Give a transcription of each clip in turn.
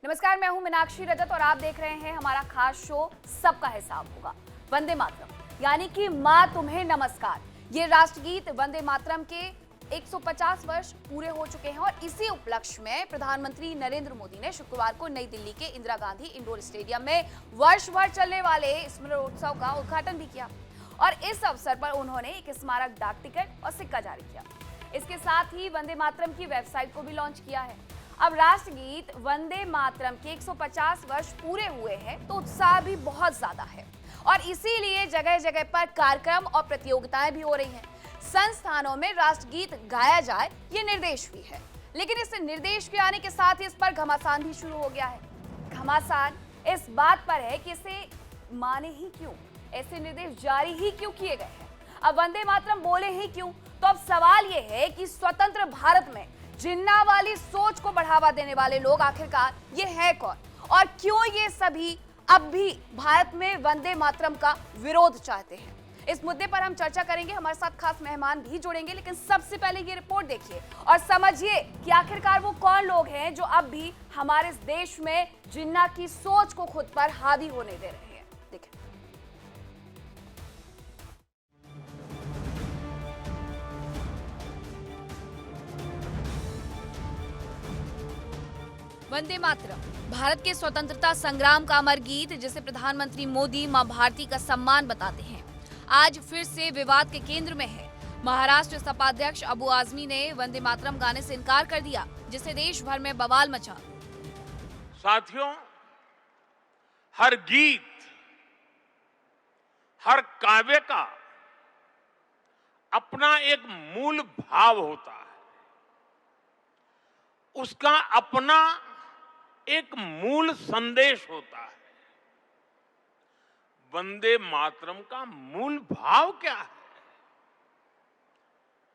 नमस्कार, मैं हूं मीनाक्षी रजत और आप देख रहे हैं हमारा खास शो सबका हिसाब होगा। वंदे मातरम यानी कि मां तुम्हें नमस्कार, ये राष्ट्रगीत वंदे मातरम के 150 वर्ष पूरे हो चुके हैं और इसी उपलक्ष्य में प्रधानमंत्री नरेंद्र मोदी ने शुक्रवार को नई दिल्ली के इंदिरा गांधी इंडोर स्टेडियम में वर्ष भर चलने वाले स्मरणोत्सव का उद्घाटन भी किया और इस अवसर पर उन्होंने एक स्मारक डाक टिकट और सिक्का जारी किया। इसके साथ ही वंदे मातरम की वेबसाइट को भी लॉन्च किया है। अब राष्ट्रगीत वंदे मातरम के 150 वर्ष पूरे हुए हैं तो उत्साह भी बहुत ज्यादा है और इसीलिए जगह जगह पर कार्यक्रम और प्रतियोगिताएं भी हो रही हैं। संस्थानों में राष्ट्रगीत गाया जाए ये निर्देश भी है, लेकिन इस निर्देश के आने के साथ ही इस पर घमासान भी शुरू हो गया है। घमासान इस बात पर है कि इसे माने ही क्यों, ऐसे निर्देश जारी ही क्यों किए गए हैं, अब वंदे मातरम बोले ही क्यों। तो अब सवाल यह है कि स्वतंत्र भारत में जिन्ना वाली सोच को बढ़ावा देने वाले लोग आखिरकार ये है कौन और क्यों ये सभी अब भी भारत में वंदे मातरम का विरोध चाहते हैं। इस मुद्दे पर हम चर्चा करेंगे, हमारे साथ खास मेहमान भी जुड़ेंगे, लेकिन सबसे पहले ये रिपोर्ट देखिए और समझिए कि आखिरकार वो कौन लोग हैं जो अब भी हमारे इस देश में जिन्ना की सोच को खुद पर हावी होने दे रहे हैं। देखिए, वंदे मातरम भारत के स्वतंत्रता संग्राम का अमर गीत, जिसे प्रधानमंत्री मोदी मां भारती का सम्मान बताते हैं, आज फिर से विवाद के केंद्र में है। महाराष्ट्र सपा अध्यक्ष अबू आजमी ने वंदे मातरम गाने से इनकार कर दिया, जिससे देश भर में बवाल मचा। साथियों, हर गीत, हर काव्य का अपना एक मूल भाव होता है, उसका अपना एक मूल संदेश होता है। वंदे मातरम का मूल भाव क्या है?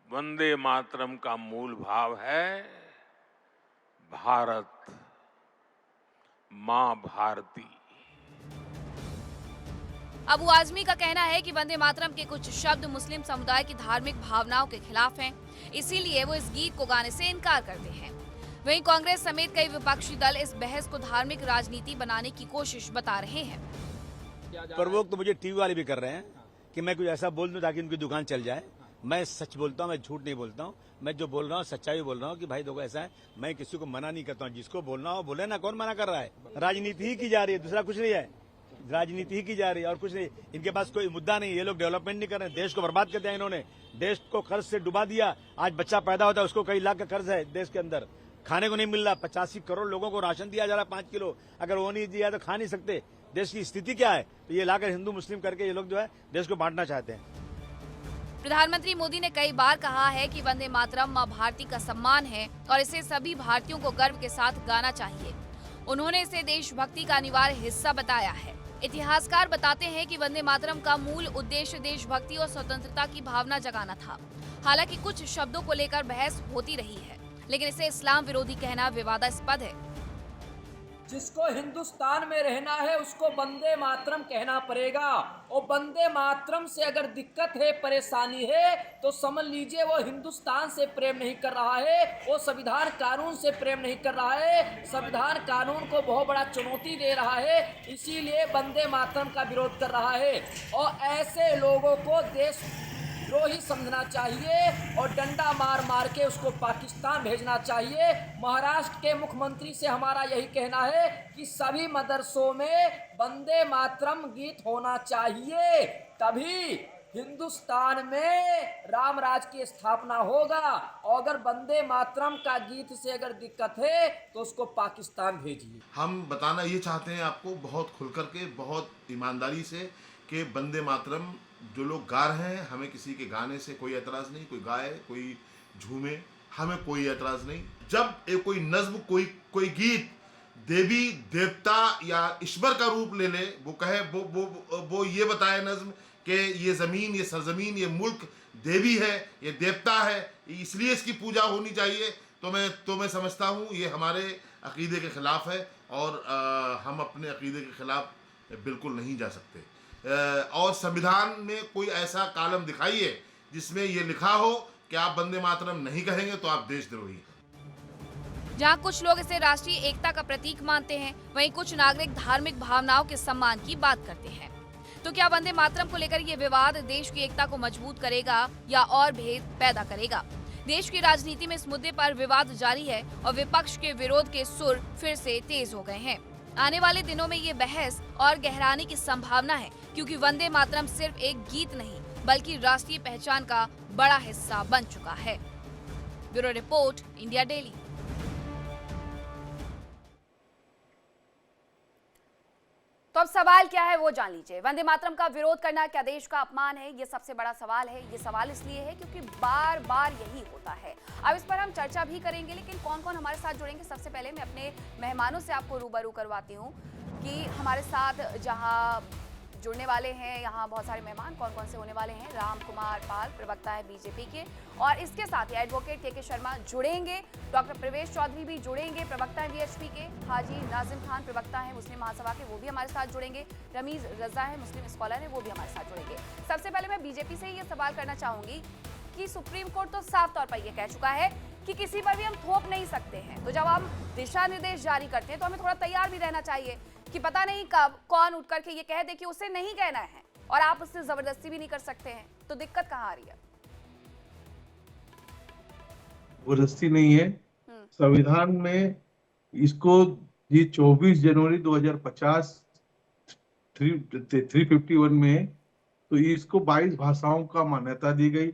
वंदे मातरम का मूल भाव है भारत मां भारती। अबू आजमी का कहना है कि वंदे मातरम के कुछ शब्द मुस्लिम समुदाय की धार्मिक भावनाओं के खिलाफ हैं, इसीलिए वो इस गीत को गाने से इनकार करते हैं। वहीं कांग्रेस समेत कई विपक्षी दल इस बहस को धार्मिक राजनीति बनाने की कोशिश बता रहे हैं। प्रवोक तो मुझे टीवी वाले भी कर रहे हैं कि मैं कुछ ऐसा बोल दूं ताकि उनकी दुकान चल जाए। मैं सच बोलता हूं, मैं झूठ नहीं बोलता हूं। मैं जो बोल रहा हूं सच्चाई बोल रहा हूं कि भाई देखो ऐसा है, मैं किसी को मना नहीं करता हूं। जिसको बोलना हो बोले ना, कौन मना कर रहा है? राजनीति ही की जा रही है, दूसरा कुछ नहीं है। राजनीति ही की जा रही है और कुछ नहीं। इनके पास कोई मुद्दा नहीं। ये लोग डेवलपमेंट नहीं कर रहे, देश को बर्बाद कर दिया इन्होंने। देश को कर्ज से डुबा दिया। आज बच्चा पैदा होता है उसको कई लाख का कर्ज है देश के अंदर, खाने को नहीं मिल रहा। 85 करोड़ लोगों को राशन दिया जा रहा है 5 किलो, अगर वो नहीं दिया तो खा नहीं सकते। देश की स्थिति क्या है? तो ये लाकर हिंदू मुस्लिम करके ये लोग जो है देश को बांटना चाहते हैं। प्रधानमंत्री मोदी ने कई बार कहा है कि वंदे मातरम मां भारती का सम्मान है और इसे सभी भारतीयों को गर्व के साथ गाना चाहिए। उन्होंने इसे देशभक्ति का अनिवार्य हिस्सा बताया है। इतिहासकार बताते हैं कि वंदे मातरम का मूल उद्देश्य देशभक्ति और स्वतंत्रता की भावना जगाना था। हालांकि कुछ शब्दों को लेकर बहस होती रही है, लेकिन इसे इस्लाम विरोधी कहना विवादास्पद है। जिसको हिंदुस्तान में रहना है उसको वंदे मातरम कहना पड़ेगा और वंदे मातरम से अगर दिक्कत है, परेशानी है, तो समझ लीजिए वो हिंदुस्तान से प्रेम नहीं कर रहा है, वो संविधान कानून से प्रेम नहीं कर रहा है, संविधान कानून को बहुत बड़ा चुनौती दे रहा है, इसीलिए वंदे मातरम का विरोध कर रहा है। और ऐसे लोगों को देश द्रोही समझना चाहिए और डंडा मार मार के उसको पाकिस्तान भेजना चाहिए। महाराष्ट्र के मुख्यमंत्री से हमारा यही कहना है कि सभी मदरसों में वंदे मातरम गीत होना चाहिए, तभी हिंदुस्तान में राम राज की स्थापना होगा। और अगर वंदे मातरम का गीत से अगर दिक्कत है तो उसको पाकिस्तान भेजिए। हम बताना ये चाहते हैं आपको बहुत खुलकर के, बहुत ईमानदारी से, कि वंदे मातरम जो लोग गा रहे हैं, हमें किसी के गाने से कोई एतराज़ नहीं। कोई गाए, कोई झूमे, हमें कोई एतराज़ नहीं। जब एक कोई नज्म, कोई गीत देवी देवता या ईश्वर का रूप ले ले, वो कहे, वो ये बताए नज्म कि ये ज़मीन, ये सरजमीन, ये मुल्क देवी है, ये देवता है, इसलिए इसकी पूजा होनी चाहिए, तो मैं समझता हूँ ये हमारे अकीदे के ख़िलाफ़ है और हम अपने अकीदे के ख़िलाफ़ बिल्कुल नहीं जा सकते। और संविधान में कोई ऐसा कॉलम दिखाइए जिसमें ये लिखा हो कि आप वंदे मातरम नहीं कहेंगे तो आप देशद्रोही हैं। जहां कुछ लोग इसे राष्ट्रीय एकता का प्रतीक मानते हैं, वहीं कुछ नागरिक धार्मिक भावनाओं के सम्मान की बात करते हैं। तो क्या वंदे मातरम को लेकर ये विवाद देश की एकता को मजबूत करेगा या और भेद पैदा करेगा? देश की राजनीति में इस मुद्दे पर विवाद जारी है और विपक्ष के विरोध के सुर फिर से तेज हो गए हैं। आने वाले दिनों में ये बहस और गहराने की संभावना है, क्योंकि वंदे मातरम सिर्फ एक गीत नहीं बल्कि राष्ट्रीय पहचान का बड़ा हिस्सा बन चुका है। Bureau report, India daily. तो अब सवाल क्या है वो जान लीजिए। वंदे मातरम का विरोध करना क्या देश का अपमान है? ये सबसे बड़ा सवाल है। ये सवाल इसलिए है क्योंकि बार बार यही होता है। अब इस पर हम चर्चा भी करेंगे, लेकिन कौन कौन हमारे साथ जुड़ेंगे, सबसे पहले मैं अपने मेहमानों से आपको रूबरू करवाती हूँ कि हमारे साथ जहाँ जुड़ने वाले हैं, यहाँ बहुत सारे मेहमान कौन कौन से होने वाले हैं। राम कुमार पाल प्रवक्ता है बीजेपी के, और इसके साथ ही एडवोकेट के शर्मा जुड़ेंगे, डॉक्टर प्रवेश चौधरी भी जुड़ेंगे, प्रवक्ता है वीएचपी के, हाजी नाजिम खान प्रवक्ता है मुस्लिम महासभा के, वो भी हमारे साथ जुड़ेंगे, रमीज रजा है मुस्लिम स्कॉलर है, वो भी हमारे साथ जुड़ेंगे। सबसे पहले मैं बीजेपी से ये सवाल करना चाहूंगी कि सुप्रीम कोर्ट तो साफ तौर पर यह कह चुका है कि किसी पर भी हम थोप नहीं सकते हैं, तो जब हम दिशा निर्देश जारी करते हैं तो हमें थोड़ा तैयार भी रहना चाहिए कि पता नहीं कब कौन उठ करके ये कह दे कि उसे नहीं कहना है, और आप उससे जबरदस्ती भी नहीं कर सकते हैं। तो दिक्कत कहाँ आ रही है? जबरदस्ती नहीं है। संविधान में इसको ये 24 जनवरी 2050 351 में तो इसको 22 भाषाओं का मान्यता दी गई।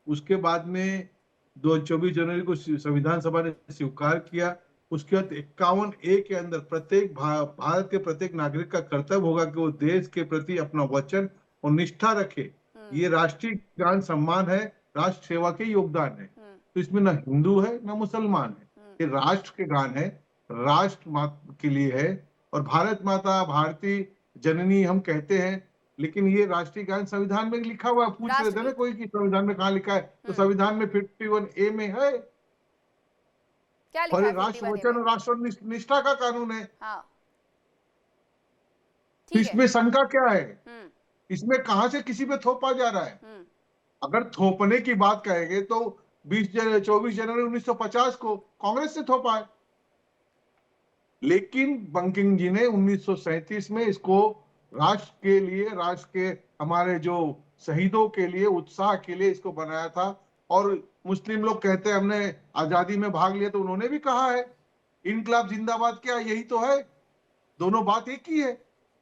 उसके बाद में 24 जनवरी को संविधान सभा ने स्वीकार किया। उसके बाद 51A के अंदर प्रत्येक भारत के प्रत्येक नागरिक का कर्तव्य होगा कि वो देश के प्रति अपना वचन और निष्ठा रखे। ये राष्ट्रीय गान सम्मान है, राष्ट्र सेवा के योगदान है। तो इसमें ना हिंदू है ना मुसलमान है, ये राष्ट्र के गान है, राष्ट्र के लिए है। और भारत माता भारती जननी हम कहते हैं, लेकिन ये राष्ट्रीय गान संविधान में लिखा हुआ है। पूछ रहे थे ना कोई कि संविधान में कहाँ लिखा है, तो संविधान में 51A में है। क्या लिखा और है? राष्ट्र वचन और राष्ट्र निष्ठा का कानून है। हाँ, तो इसमें शंका क्या है? इसमें कहां से किसी पे थोपा जा रहा है? अगर थोपने की बात कहेंगे तो 24 जनवरी 1950 को कांग्रेस से थोपा है, लेकिन बंकिम जी ने 1937 में इसको राष्ट्र के लिए, राष्ट्र के हमारे जो शहीदों के लिए, उत्साह के लिए इसको बनाया था। और मुस्लिम लोग कहते हैं हमने आजादी में भाग लिया, तो उन्होंने भी कहा है इनकलाब जिंदाबाद, क्या यही तो है, दोनों बात एक ही है।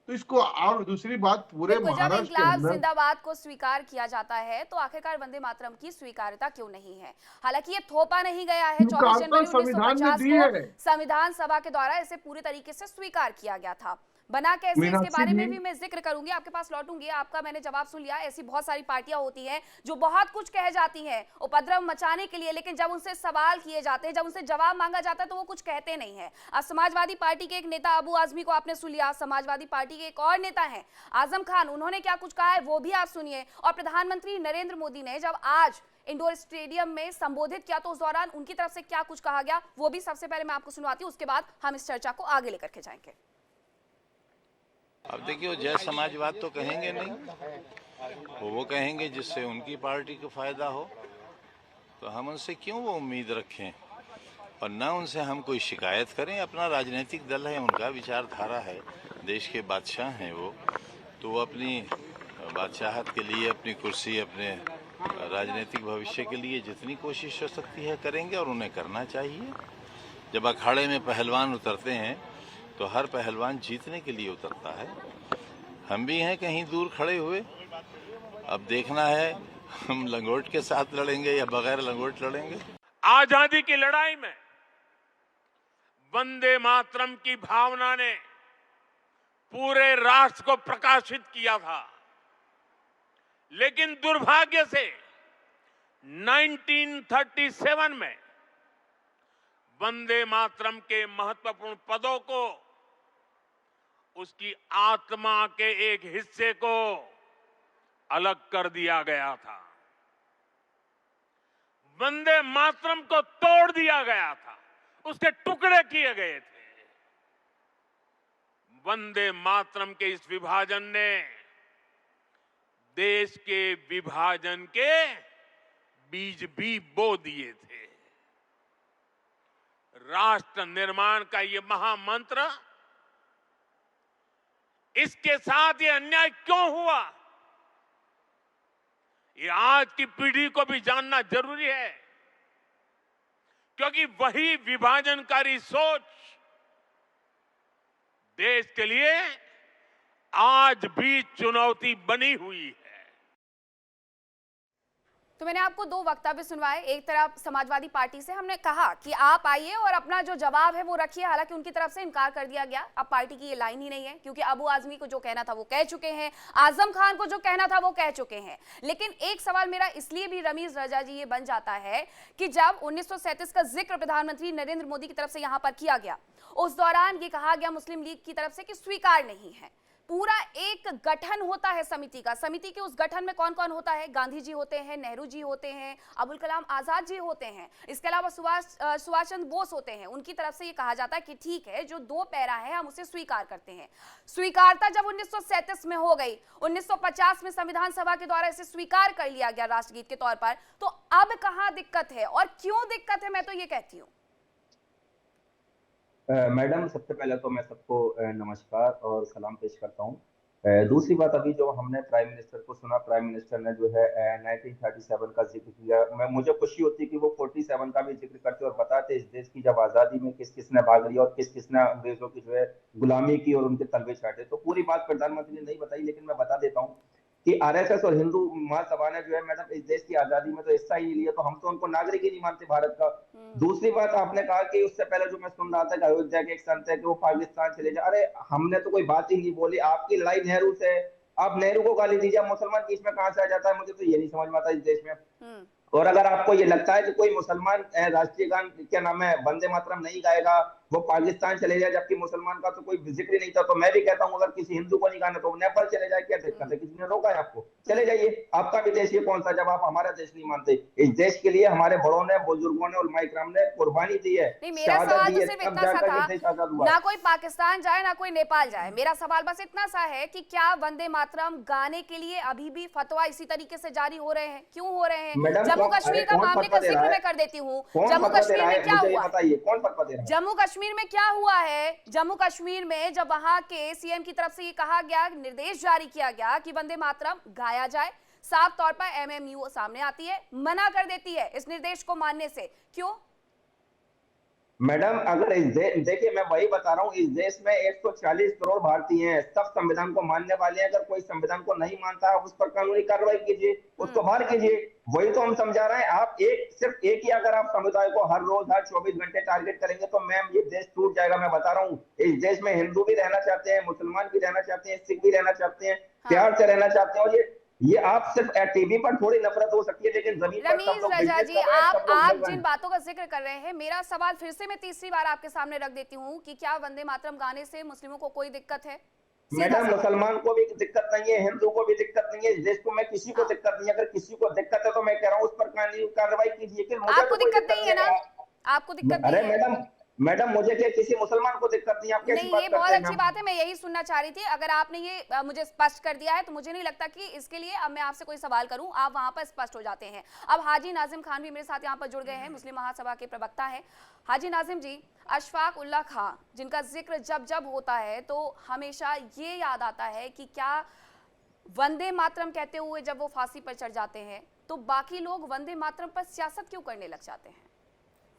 तो इसको, और दूसरी बात पूरे महाराष्ट्र के अंदर जिंदाबाद को स्वीकार किया जाता है तो आखिरकार वंदे मातरम की स्वीकार्यता क्यों नहीं है? हालांकि ये थोपा नहीं गया है, 24 जनवरी 1950 को संविधान सभा के द्वारा इसे पूरे तरीके से स्वीकार किया गया था। बना कैसे, इसके बारे में भी मैं जिक्र करूंगी, आपके पास लौटूंगी। आपका मैंने जवाब सुन लिया। ऐसी बहुत सारी पार्टियां होती हैं जो बहुत कुछ कह जाती हैं उपद्रव मचाने के लिए, लेकिन जब उनसे सवाल किए जाते हैं, जब उनसे जवाब मांगा जाता है तो वो कुछ कहते नहीं है। आज समाजवादी पार्टी के एक नेता अबू आजमी को आपने सुन लिया, समाजवादी पार्टी के एक और नेता हैं आजम खान, उन्होंने क्या कुछ कहा है वो भी आप सुनिए। और प्रधानमंत्री नरेंद्र मोदी ने जब आज इंडोर स्टेडियम में संबोधित किया तो उस दौरान उनकी तरफ से क्या कुछ कहा गया वो भी सबसे पहले मैं आपको सुनवाती हूँ, उसके बाद हम इस चर्चा को आगे लेकर के जाएंगे। अब देखिए, जय समाजवाद तो कहेंगे नहीं, वो कहेंगे जिससे उनकी पार्टी को फायदा हो, तो हम उनसे क्यों वो उम्मीद रखें, और न उनसे हम कोई शिकायत करें। अपना राजनीतिक दल है, उनका विचारधारा है, देश के बादशाह हैं वो, तो वो अपनी बादशाहत के लिए, अपनी कुर्सी, अपने राजनीतिक भविष्य के लिए जितनी कोशिश हो सकती है करेंगे, और उन्हें करना चाहिए। जब अखाड़े में पहलवान उतरते हैं तो हर पहलवान जीतने के लिए उतरता है। हम भी हैं कहीं दूर खड़े हुए, अब देखना है हम लंगोट के साथ लड़ेंगे या बगैर लंगोट लड़ेंगे। आजादी की लड़ाई में वंदे मातरम की भावना ने पूरे राष्ट्र को प्रकाशित किया था, लेकिन दुर्भाग्य से 1937 में वंदे मातरम के महत्वपूर्ण पदों को, उसकी आत्मा के एक हिस्से को अलग कर दिया गया था, वंदे मातरम को तोड़ दिया गया था, उसके टुकड़े किए गए थे। वंदे मातरम के इस विभाजन ने देश के विभाजन के बीज भी बो दिए थे। राष्ट्र निर्माण का ये महामंत्र, इसके साथ ये अन्याय क्यों हुआ, ये आज की पीढ़ी को भी जानना जरूरी है, क्योंकि वही विभाजनकारी सोच देश के लिए आज भी चुनौती बनी हुई है। तो मैंने आपको दो वक्तव्य सुनवाए। एक तरफ समाजवादी पार्टी से हमने कहा कि आप आइए और अपना जो जवाब है वो रखिए, हालांकि उनकी तरफ से इनकार कर दिया गया। अब पार्टी की ये लाइन ही नहीं है, क्योंकि अबू आजमी को जो कहना था वो कह चुके हैं, आजम खान को जो कहना था वो कह चुके हैं। लेकिन एक सवाल मेरा इसलिए भी रमीज रजा जी ये बन जाता है कि जब 1937 का जिक्र प्रधानमंत्री नरेंद्र मोदी की तरफ से यहां पर किया गया, उस दौरान ये कहा गया मुस्लिम लीग की तरफ से कि स्वीकार नहीं है। पूरा एक गठन होता है समिति का, समिति के उस गठन में कौन कौन होता है? गांधी जी होते हैं, नेहरू जी होते हैं, अबुल कलाम आजाद जी होते हैं, इसके अलावा सुभाष चंद्र बोस होते हैं। उनकी तरफ से ये कहा जाता है कि ठीक है, जो दो पैरा है हम उसे स्वीकार करते हैं। स्वीकारता जब 1937 में हो गई, 1950 में संविधान सभा के द्वारा इसे स्वीकार कर लिया गया राष्ट्रगीत के तौर पर, तो अब कहां दिक्कत है और क्यों दिक्कत है, मैं तो ये कहती हूँ। मैडम, सबसे पहले तो मैं सबको नमस्कार और सलाम पेश करता हूँ। दूसरी बात, अभी जो हमने प्राइम मिनिस्टर को सुना, प्राइम मिनिस्टर ने जो है 1937 का जिक्र किया। मुझे खुशी होती है कि वो 47 का भी जिक्र करते और बताते इस देश की जब आज़ादी में किस किसने भाग लिया और किस किसने अंग्रेजों की जो है गुलामी की और उनके तलवे चाटे। तो पूरी बात प्रधानमंत्री ने नहीं बताई, लेकिन मैं बता देता हूँ कि आरएसएस और हिंदू महासभा ने जो है मैडम इस देश की आजादी में तो हिस्सा ही नहीं लिया, तो हम तो उनको नागरिक ही नहीं मानते भारत का। दूसरी बात, आपने कहा कि उससे पहले जो मैं सुन रहा था कि अयोध्या के एक संत है कि वो पाकिस्तान चले जाए। अरे हमने तो कोई बात ही नहीं बोली, आपकी लड़ाई नेहरू से, आप नेहरू को गाली दीजिए, मुसलमान बीच में कहां से आ जाता है, मुझे तो ये नहीं समझ में आता इस देश में। और अगर आपको ये लगता है कि कोई मुसलमान राष्ट्रीय गान क्या नाम है वंदे मातरम नहीं गाएगा, वो पाकिस्तान चले जाए, जबकि मुसलमान का तो कोई जिक्र नहीं था, तो मैं भी कहता हूं अगर किसी हिंदू को नहीं गाना तो नेपाल चले जाए, क्या दिक्कत है? किसी ने रोका है आपको? चले जाइए, आपका भी देश ये कौन सा जब आप हमारा देश नहीं मानते। इस देश के लिए हमारे बड़ों ने, बुजुर्गों ने और माइक्राम ने कुर्बानी दी है। नहीं, मेरा सवाल तो सिर्फ इतना सा था, ना कोई पाकिस्तान जाए ना कोई नेपाल जाए, मेरा सवाल बस इतना सा है कि क्या वंदे मातरम गाने के लिए अभी भी फतवा इसी तरीके से जारी हो रहे हैं? क्यों हो रहे हैं? जम्मू कश्मीर का मामले का जिक्र मैं कर देती हूँ। जम्मू कश्मीर में क्या हुआ, कौन फतवा दे रहा है? जम्मू कश्मीर में क्या हुआ है? जम्मू कश्मीर में जब वहां के सीएम की तरफ से ये कहा गया, निर्देश जारी किया गया कि वंदे मातरम गाया जाए, साफ तौर पर एमएमयू सामने आती है, मना कर देती है इस निर्देश को मानने से। क्यों? मैडम, अगर देखिए मैं वही बता रहा हूँ, इस देश में 140 करोड़ भारतीय हैं, सब संविधान को मानने वाले हैं। अगर कोई संविधान को नहीं मानता है उस पर कानूनी कार्रवाई कीजिए, उसको बाहर कीजिए। वही तो हम समझा रहे हैं। आप सिर्फ एक ही अगर आप समुदाय को हर रोज हर 24 घंटे टारगेट करेंगे तो मैम ये देश टूट जाएगा। मैं बता रहा हूँ, इस देश में हिंदू भी रहना चाहते हैं, मुसलमान भी रहना चाहते हैं, सिख भी रहना चाहते हैं, प्यार से रहना चाहते हैं। और ये आप सिर्फ टीवी पर थोड़ी नफरत हो सकती है, लेकिन जमीन पर सब लोग रजा जी, आप लोग जिन बातों का जिक्र कर रहे हैं, मेरा सवाल फिर से मैं तीसरी बार आपके सामने रख देती हूँ कि क्या वंदे मातरम गाने से मुस्लिमों को कोई दिक्कत है? मैडम, मुसलमान को भी दिक्कत नहीं है, हिंदू को भी दिक्कत नहीं है, इस देश को मैं किसी को दिक्कत नहीं है। अगर किसी को दिक्कत है तो मैं कह रहा हूँ उस पर कानूनी कार्रवाई कीजिए। आपको दिक्कत नहीं है ना? आपको दिक्कत नहीं है? अरे मैडम मुझे क्या किसी मुसलमान को दिक्कत नहीं, आप कैसी नहीं, बात ये करते बहुत हैं? अच्छी बात है, मैं यही सुनना चाह रही थी। अगर आपने ये मुझे स्पष्ट कर दिया है तो मुझे नहीं लगता कि इसके लिए अब मैं आपसे कोई सवाल करूं, आप वहां पर स्पष्ट हो जाते हैं। अब हाजी नाजिम खान भी मेरे साथ यहाँ पर जुड़ गए हैं, मुस्लिम महासभा के प्रवक्ता हैं। हाजी नाजिम जी, अशफाक उल्लाह खान जिनका जिक्र जब जब होता है तो हमेशा ये याद आता है कि क्या वंदे मातरम कहते हुए जब वो फांसी पर चढ़ जाते हैं तो बाकी लोग वंदे मातरम पर सियासत क्यों करने लग जाते हैं?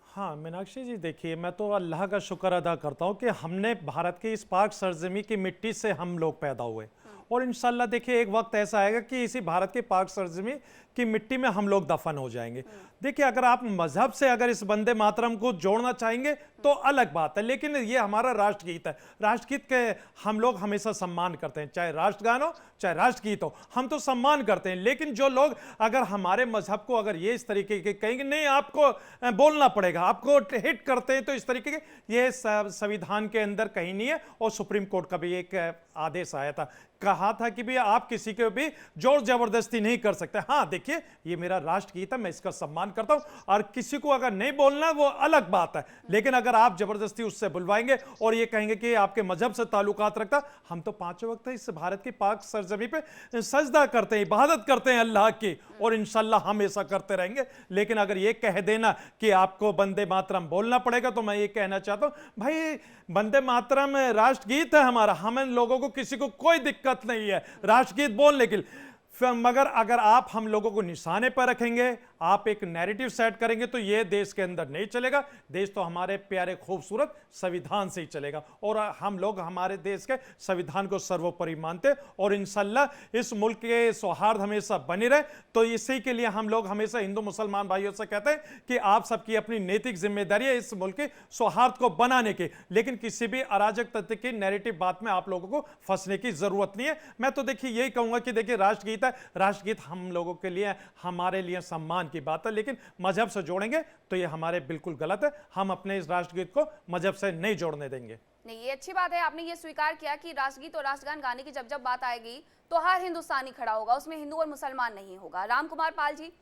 हाँ मीनाक्षी जी, देखिए मैं तो अल्लाह का शुक्र अदा करता हूँ कि हमने भारत की इस पाक सरजमी की मिट्टी से हम लोग पैदा हुए, और इंशाल्लाह देखिए एक वक्त ऐसा आएगा कि इसी भारत की पाक सरजमी की मिट्टी में हम लोग दफन हो जाएंगे। देखिए अगर आप मजहब से अगर इस वंदे मातरम को जोड़ना चाहेंगे तो अलग बात है, लेकिन ये हमारा राष्ट्रगीत है। राष्ट्रगीत के हम लोग हमेशा सम्मान करते हैं, चाहे राष्ट्रगान हो चाहे राष्ट्रगीत हो, हम तो सम्मान करते हैं। लेकिन जो लोग अगर हमारे मजहब को अगर ये इस तरीके के कहेंगे नहीं आपको बोलना पड़ेगा, आपको हिट करते हैं, तो इस तरीके के ये संविधान के अंदर कहीं नहीं है। और सुप्रीम कोर्ट का भी एक आदेश आया था कहा था कि भी आप किसी को भी जोर जबरदस्ती नहीं कर सकते। हाँ देखिए, ये मेरा राष्ट्रगीत है, मैं इसका सम्मान करता हूं, और किसी को अगर नहीं बोलना वो अलग बात है, लेकिन अगर आप जबरदस्ती उससे बुलवाएंगे और ये कहेंगे कि आपके मजहब से ताल्लुकात रखता, हम तो पांचों वक्त इस भारत की पाक सरजमी पे सजदा करते हैं, इबादत करते हैं अल्लाह की, और इंशाल्लाह हम ऐसा करते रहेंगे। लेकिन अगर ये कह देना कि आपको वंदे मातरम बोलना पड़ेगा, तो मैं ये कहना चाहता हूं भाई, वंदे मातरम राष्ट्रगीत है हमारा, हम लोगों को किसी को कोई दिक्कत नहीं है राष्ट्रगीत बोलने के लिए, मगर अगर आप हम लोगों को निशाने पर रखेंगे, आप एक नैरेटिव सेट करेंगे, तो ये देश के अंदर नहीं चलेगा। देश तो हमारे प्यारे खूबसूरत संविधान से ही चलेगा, और हम लोग हमारे देश के संविधान को सर्वोपरि मानते, और इंशाल्लाह इस मुल्क के सौहार्द हमेशा बनी रहे। तो इसी के लिए हम लोग हमेशा हिंदू मुसलमान भाइयों से कहते हैं कि आप सबकी अपनी नैतिक जिम्मेदारी है इस मुल्क के सौहार्द को बनाने की, लेकिन किसी भी अराजक तत्व की नैरेटिव बात में आप लोगों को फंसने की जरूरत नहीं है। मैं तो देखिए यही कहूंगा कि देखिए, राष्ट्रगीत है, राष्ट्रगीत हम लोगों के लिए, हमारे लिए सम्मान की बात है, लेकिन मजहब से जोड़ेंगे तो ये हमारे बिल्कुल गलत है। हम अपने इस राष्ट्रगीत को मजहब से नहीं जोड़ने देंगे। नहीं, ये अच्छी बात है, आपने ये स्वीकार किया कि राष्ट्रगीत और राष्ट्रगान गाने की जब जब बात आएगी तो हर हिंदुस्तानी खड़ा होगा, उसमें हिंदू और मुसलमान नहीं होगा। राम कुमार पाल जी,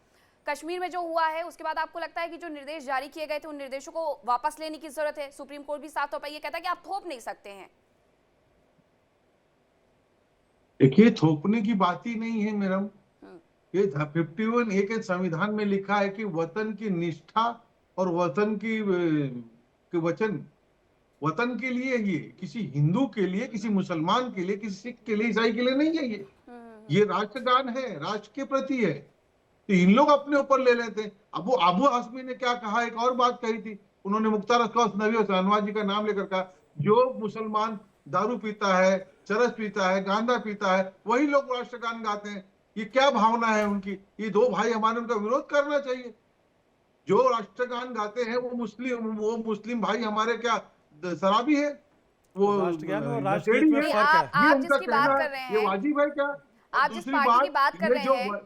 कश्मीर में जो हुआ है उसके बाद आपको लगता है कि जो निर्देश जारी किए गए थे उन निर्देशों को वापस लेने की जरूरत है? सुप्रीम कोर्ट भी साफ तौर पर ये कहता है कि आप थोप नहीं सकते हैं। देखिए, थोपने की बात ही नहीं है मैडम। ये 51A के संविधान में लिखा है कि वतन की निष्ठा और वतन की वचन, वतन के लिए, ये किसी हिंदू के लिए, किसी मुसलमान के लिए, किसी सिख के लिए, ईसाई के लिए नहीं है। ये राष्ट्रगान है, राष्ट्र के प्रति है, तो इन लोग अपने ऊपर ले लेते हैं। अब वो अबू हाशमी ने क्या कहा, एक और बात कही थी उन्होंने, मुख्तार नबी और शहनवाज जी का नाम लेकर कहा, जो मुसलमान दारू पीता है, चरस पीता है, गांजा पीता है, वही लोग राष्ट्रगान गाते हैं। ये क्या भावना है उनकी? ये दो भाई हमारे, उनका विरोध करना चाहिए। जो राष्ट्रगान गाते हैं वो मुस्लिम भाई हमारे क्या शराबी है? वो राष्ट्रगान और राष्ट्रगीत में फर्क है। आप जिसकी बात कर रहे हैं, ये वाजिब है क्या? आप जिस पार्टी की बात कर रहे हैं,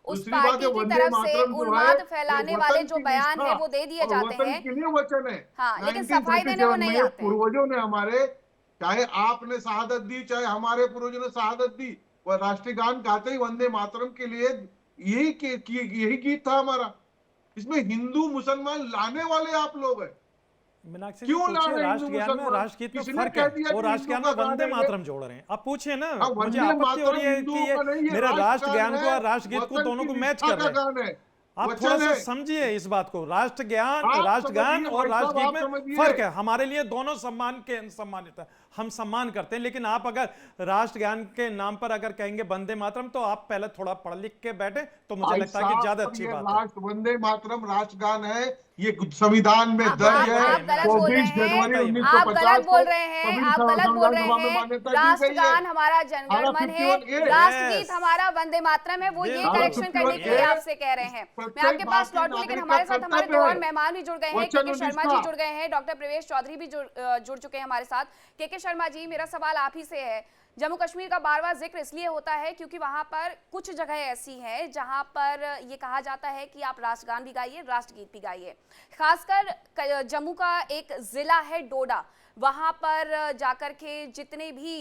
उस पार्टी की तरफ से उन्माद फैलाने वाले जो बयान है वो दे दिए जाते हैं, के लिए वचन है। हाँ, लेकिन सफाई देने वो नहीं आते। पूर्वजों ने हमारे, चाहे आपने शहादत दी, चाहे हमारे पूर्वजों ने शहादत दी, वह राष्ट्रगान गाते ही वंदे मातरम के लिए यही गीत था हमारा। इसमें हिंदू मुसलमान लाने वाले आप लोग हैं। मीनाक्षी क्यों ला रहे हैं राष्ट्रगान में राष्ट्रगीत में फर्क है, और राष्ट्रगान में वंदे मातरम जोड़ रहे हैं। आप पूछिए ना, मुझे आपत्ति हो रही है कि ये मेरे राष्ट्रगान को और राष्ट्रगीत को दोनों को मैच कर रहे हैं। आप थोड़ा सा समझिए इस बात को, राष्ट्रगान और राष्ट्रगीत में फर्क है। हमारे लिए दोनों सम्मानित है, हम सम्मान करते हैं, लेकिन आप अगर राष्ट्रगान के नाम पर अगर कहेंगे वंदे मातरम, तो आप पहले थोड़ा पढ़ लिख के बैठे तो मुझे लगता है कि ज्यादा अच्छी बात है। वंदे मातरम राष्ट्रगान है, ये संविधान में दर्ज है। 24 जनवरी 1950 आप गलत बोल रहे हैं, आप गलत बोल रहे हैं। राष्ट्रगान हमारा जनगणमन है, राष्ट्रगीत हमारा वंदे मातरम है। वो ये करेक्शन करने के लिए आपसे कह रहे हैं। मैं आपके पास लौटूं, लेकिन हमारे साथ हमारे दो और मेहमान भी जुड़ गए हैं। के शर्मा जी जुड़ गए हैं, डॉक्टर प्रवेश चौधरी भी जुड़ चुके हैं हमारे साथ। के शर्मा जी, मेरा सवाल आप ही से है। जम्मू कश्मीर का बार बार जिक्र इसलिए होता है क्योंकि वहां पर कुछ जगह ऐसी हैं जहां पर ये कहा जाता है कि आप राष्ट्रगान भी गाइए, राष्ट्रगीत भी गाइए। खासकर जम्मू का एक जिला है डोडा, वहां पर जाकर के जितने भी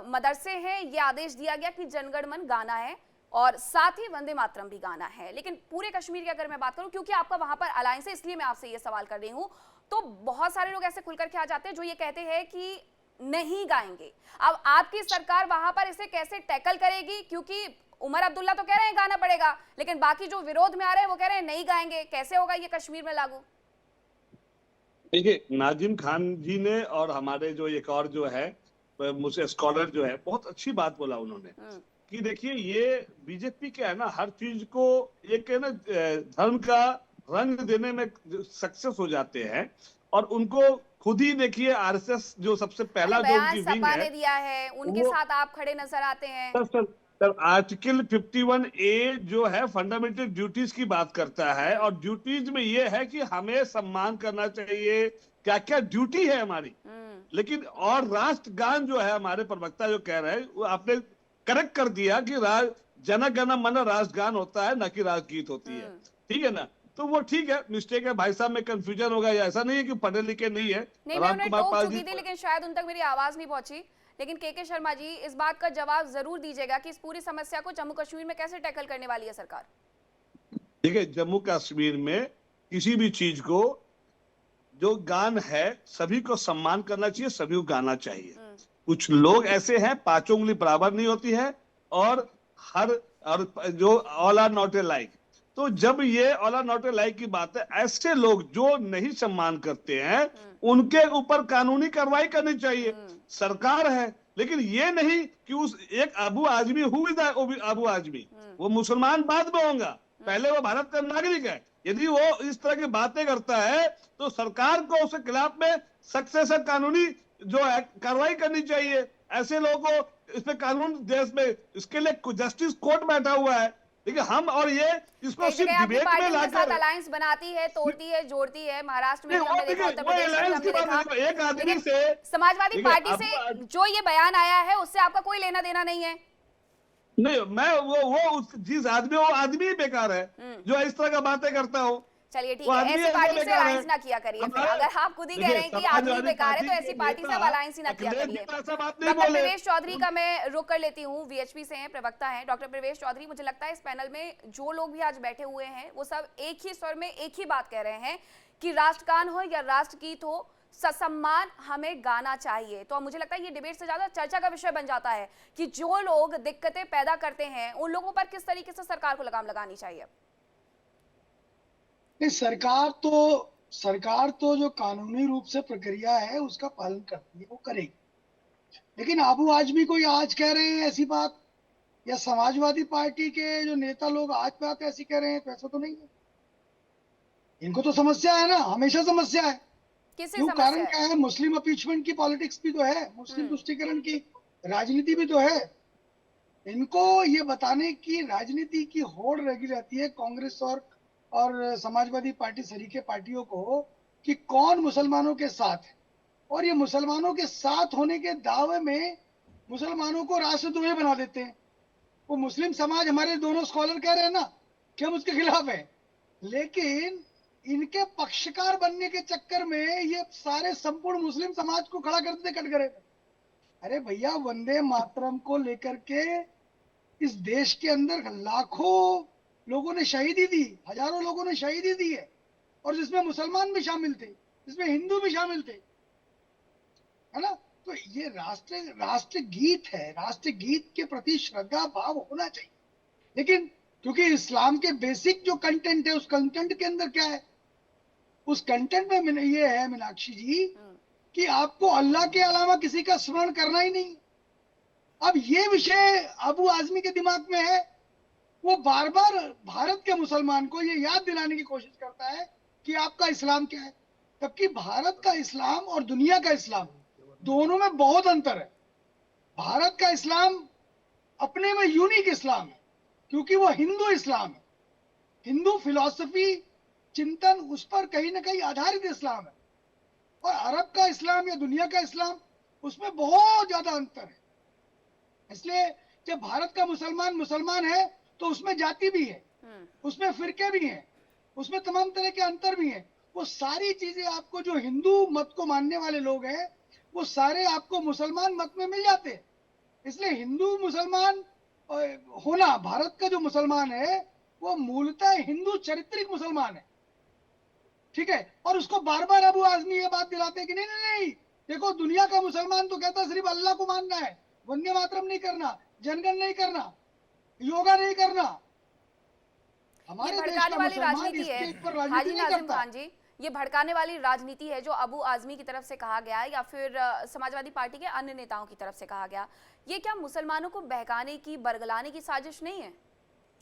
मदरसे हैं, ये आदेश दिया गया कि जनगणमन गाना है और साथ ही वंदे मातरम भी गाना है। लेकिन पूरे कश्मीर की अगर मैं बात करूं, क्योंकि आपका वहां पर अलायंस है, इसलिए मैं आपसे ये सवाल कर रही हूं, तो बहुत सारे लोग ऐसे खुलकर के आ जाते हैं जो ये कहते हैं कि नहीं गाएंगे। अब आपकी सरकार वहां पर इसे कैसे टैकल करेगी? क्योंकि उमर अब्दुल्ला तो कह रहे हैं गाना पड़ेगा, लेकिन बाकी जो विरोध में आ रहे हैं वो कह रहे हैं नहीं गाएंगे। कैसे होगा ये कश्मीर में लागू? देखिए, नाजिम खान जी ने और हमारे जो एक और जो है मुझे स्कॉलर जो है, बहुत अच्छी बात बोला उन्होंने कि देखिए, ये बीजेपी क्या है ना, हर चीज को एक है ना धर्म का रंग देने में सक्सेस हो जाते हैं, और उनको खुद ही देखिए आरएसएस जो सबसे पहला जो उनकी विंग सपा है, ने दिया है, उनके साथ आप खड़े नजर आते हैं। सर आर्टिकल 51A जो है फंडामेंटल ड्यूटीज की बात करता है, और ड्यूटीज में ये है कि हमें सम्मान करना चाहिए, क्या क्या ड्यूटी है हमारी। लेकिन और राष्ट्रगान जो है, हमारे प्रवक्ता जो कह रहे हैं, वो आपने करेक्ट कर दिया कि जन गण मन राष्ट्रगान होता है, न कि राष्ट्रगीत होती है। ठीक है ना, तो वो ठीक है, मिस्टेक है भाई साहब, में कंफ्यूजन होगा, या ऐसा नहीं है कि पढ़े लिखे नहीं है। नहीं, मैं उन्हें टोक चुकी थी, लेकिन शायद उन तक मेरी आवाज नहीं पहुंची। लेकिन के शर्मा जी, इस बात का जवाब जरूर दीजिएगा कि इस पूरी समस्या को जम्मू कश्मीर में कैसे टैकल करने वाली है सरकार। देखिए, जम्मू कश्मीर में किसी भी चीज को, जो गान है, सभी को सम्मान करना चाहिए, सभी को गाना चाहिए। कुछ लोग ऐसे हैं, पांचों उंगली बराबर नहीं होती है, और जो all are not alike, तो जब ये all are not alike की बात है, ऐसे लोग जो नहीं सम्मान करते हैं उनके ऊपर कानूनी कार्रवाई करनी चाहिए। सरकार है, लेकिन ये नहीं कि उस एक अबू आजमी अबू आजमी, वो मुसलमान बाद में होगा, पहले वो भारत का नागरिक है। यदि वो इस तरह की बातें करता है तो सरकार को उसके खिलाफ में सख्त से सख्त कानूनी जो है कार्रवाई करनी चाहिए। ऐसे लोगों को, इसमें कानून देश में, इसके लिए जस्टिस कोर्ट बैठा हुआ है। लेकिन हम और ये इसको सिर्फ डिबेट में लाकर अलायंस बनाती है, तोड़ती है, जोड़ती है। महाराष्ट्र में भी हमने देखा, उत्तर प्रदेश में हमने देखा। एक आदमी से, समाजवादी पार्टी से जो ये बयान आया है उससे आपका कोई लेना देना नहीं है? नहीं, मैं जिस आदमी, वो आदमी बेकार है जो इस तरह का बातें करता हो। चलिए ठीक है, ऐसी पार्टी से अलायंस ना किया करिए। फिर अगर आप खुद ही कह रहे हैं कि आदमी बेकार है तो ऐसी पार्टी से अलायंस ही ना किया करिए। डॉक्टर प्रवेश चौधरी का मैं रुख कर लेती हूँ, वीएचपी से हैं, प्रवक्ता हैं। डॉक्टर प्रवेश चौधरी, मुझे लगता है इस पैनल में जो लोग भी आज बैठे हुए हैं वो सब एक ही स्वर में एक ही बात कह रहे हैं कि राष्ट्रगान हो या राष्ट्रगीत हो, ससम्मान हमें गाना चाहिए। तो मुझे लगता है ये डिबेट से ज्यादा चर्चा का विषय बन जाता है कि जो लोग दिक्कतें पैदा करते हैं उन लोगों पर किस तरीके से सरकार को लगाम लगानी चाहिए। नहीं, सरकार तो जो कानूनी रूप से प्रक्रिया है उसका पालन करती है, वो करेगी। लेकिन अबू आजमी को आज कह रहे हैं ऐसी बात, या समाजवादी पार्टी के जो नेता लोग आज बात ऐसी कह रहे हैं, तो ऐसा तो नहीं है। इनको तो समस्या है ना, हमेशा समस्या है। क्यों? कारण क्या है? मुस्लिम अपीचमेंट की पॉलिटिक्स भी तो है, मुस्लिम तुष्टीकरण की राजनीति भी तो है। इनको ये बताने की राजनीति की होड़ लगी रहती है कांग्रेस और समाजवादी पार्टी सरीके पार्टियों को कि कौन मुसलमानों के साथ है, और ये मुसलमानों के साथ होने के दावे में मुसलमानों को राष्ट्रद्रोही बना देते हैं। वो मुस्लिम समाज, हमारे दोनों स्कॉलर कह रहे हैं ना कि हम उसके खिलाफ हैं, लेकिन इनके पक्षकार बनने के चक्कर में ये सारे संपूर्ण मुस्लिम समाज को खड़ा कर देते कटघरे में। अरे भैया, वंदे मातरम को लेकर के इस देश के अंदर लाखों लोगों ने शहीदी दी, हजारों लोगों ने शहीदी दी है, और जिसमें मुसलमान भी शामिल थे, जिसमें हिंदू भी शामिल थे, है ना। तो ये राष्ट्र गीत है, राष्ट्र गीत के प्रति श्रद्धा भाव होना चाहिए। लेकिन क्योंकि इस्लाम के बेसिक जो कंटेंट है, उस कंटेंट के अंदर क्या है, उस कंटेंट में ये है मीनाक्षी जी कि आपको अल्लाह के अलावा किसी का स्मरण करना ही नहीं। अब ये विषय अबू आजमी के दिमाग में है, वो बार बार भारत के मुसलमान को ये याद दिलाने की कोशिश करता है कि आपका इस्लाम क्या है, जबकि भारत का इस्लाम और दुनिया का इस्लाम दोनों में बहुत अंतर है। भारत का इस्लाम अपने में यूनिक इस्लाम है, क्योंकि वो हिंदू इस्लाम है, हिंदू फिलॉसफी चिंतन उस पर कहीं ना कहीं आधारित इस्लाम है। और अरब का इस्लाम या दुनिया का इस्लाम, उसमें बहुत ज्यादा अंतर है। इसलिए जब भारत का मुसलमान है तो उसमें जाति भी है, उसमें फिरके भी हैं, उसमें तमाम तरह के अंतर भी हैं। वो सारी चीजें आपको, जो हिंदू मत को मानने वाले लोग हैं, वो सारे आपको मुसलमान मत में मिल जाते हैं। इसलिए हिंदू मुसलमान होना, भारत का जो मुसलमान है वो मूलतः हिंदू चरित्रिक मुसलमान है, ठीक है। और उसको बार बार अबू आजमी ये बात दिलाते हैं कि नहीं नहीं नहीं, देखो दुनिया का मुसलमान तो कहता है सिर्फ अल्लाह को मानना है, वंदे मातरम नहीं करना, जनगण नहीं करना, योगा नहीं करना। हमारे भड़काने वाली राजनीति है हाजी नाज़िम खान जी, ये भड़काने वाली राजनीति है जो अबू आजमी की तरफ से कहा गया या फिर समाजवादी पार्टी के अन्य नेताओं की तरफ से कहा गया। ये क्या मुसलमानों को बहकाने की, बरगलाने की साजिश नहीं है?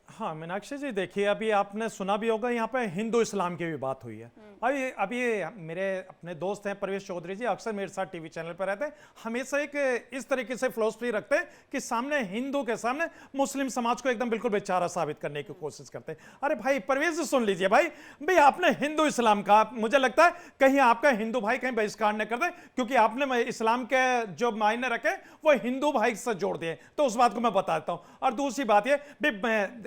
हाँ मीनाक्षी जी, देखिए अभी आपने सुना भी होगा, यहाँ पे हिंदू इस्लाम की भी बात हुई है। अभी मेरे अपने दोस्त हैं प्रवेश चौधरी जी, अक्सर मेरे साथ टीवी चैनल पर रहते हैं, हमेशा एक इस तरीके से फिलॉसफी रखते हैं कि सामने हिंदू के सामने मुस्लिम समाज को एकदम बिल्कुल बेचारा साबित करने की कोशिश करते हैं। अरे भाई प्रवेश जी सुन लीजिए, भाई आपने हिंदू इस्लाम का, मुझे लगता है कहीं आपका हिंदू भाई कहीं बहिष्कार न कर दे, क्योंकि आपने इस्लाम के जो मायने रखे वो हिंदू भाई से जोड़ दिए, तो उस बात को मैं बता देता हूँ। और दूसरी बात ये,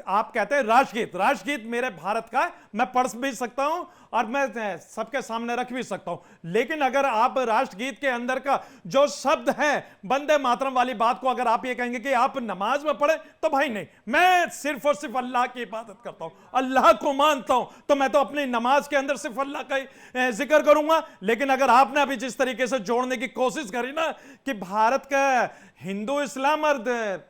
आप कहते हैं राष्ट्रगीत मेरे भारत का, मैं पढ़ भी सकता हूं और मैं सबके सामने रख भी सकता हूं। लेकिन अगर आप राष्ट्रगीत के अंदर का जो शब्द है वंदे मातरम वाली बात को अगर आप ये कहेंगे कि आप नमाज में पढ़े, तो भाई नहीं, मैं सिर्फ और सिर्फ अल्लाह की इबादत करता हूं, अल्लाह को मानता हूं, तो मैं तो अपनी नमाज के अंदर सिर्फ अल्लाह का ही जिक्र करूंगा। लेकिन अगर आपने अभी जिस तरीके से जोड़ने की कोशिश करी ना कि भारत का हिंदू इस्लाम और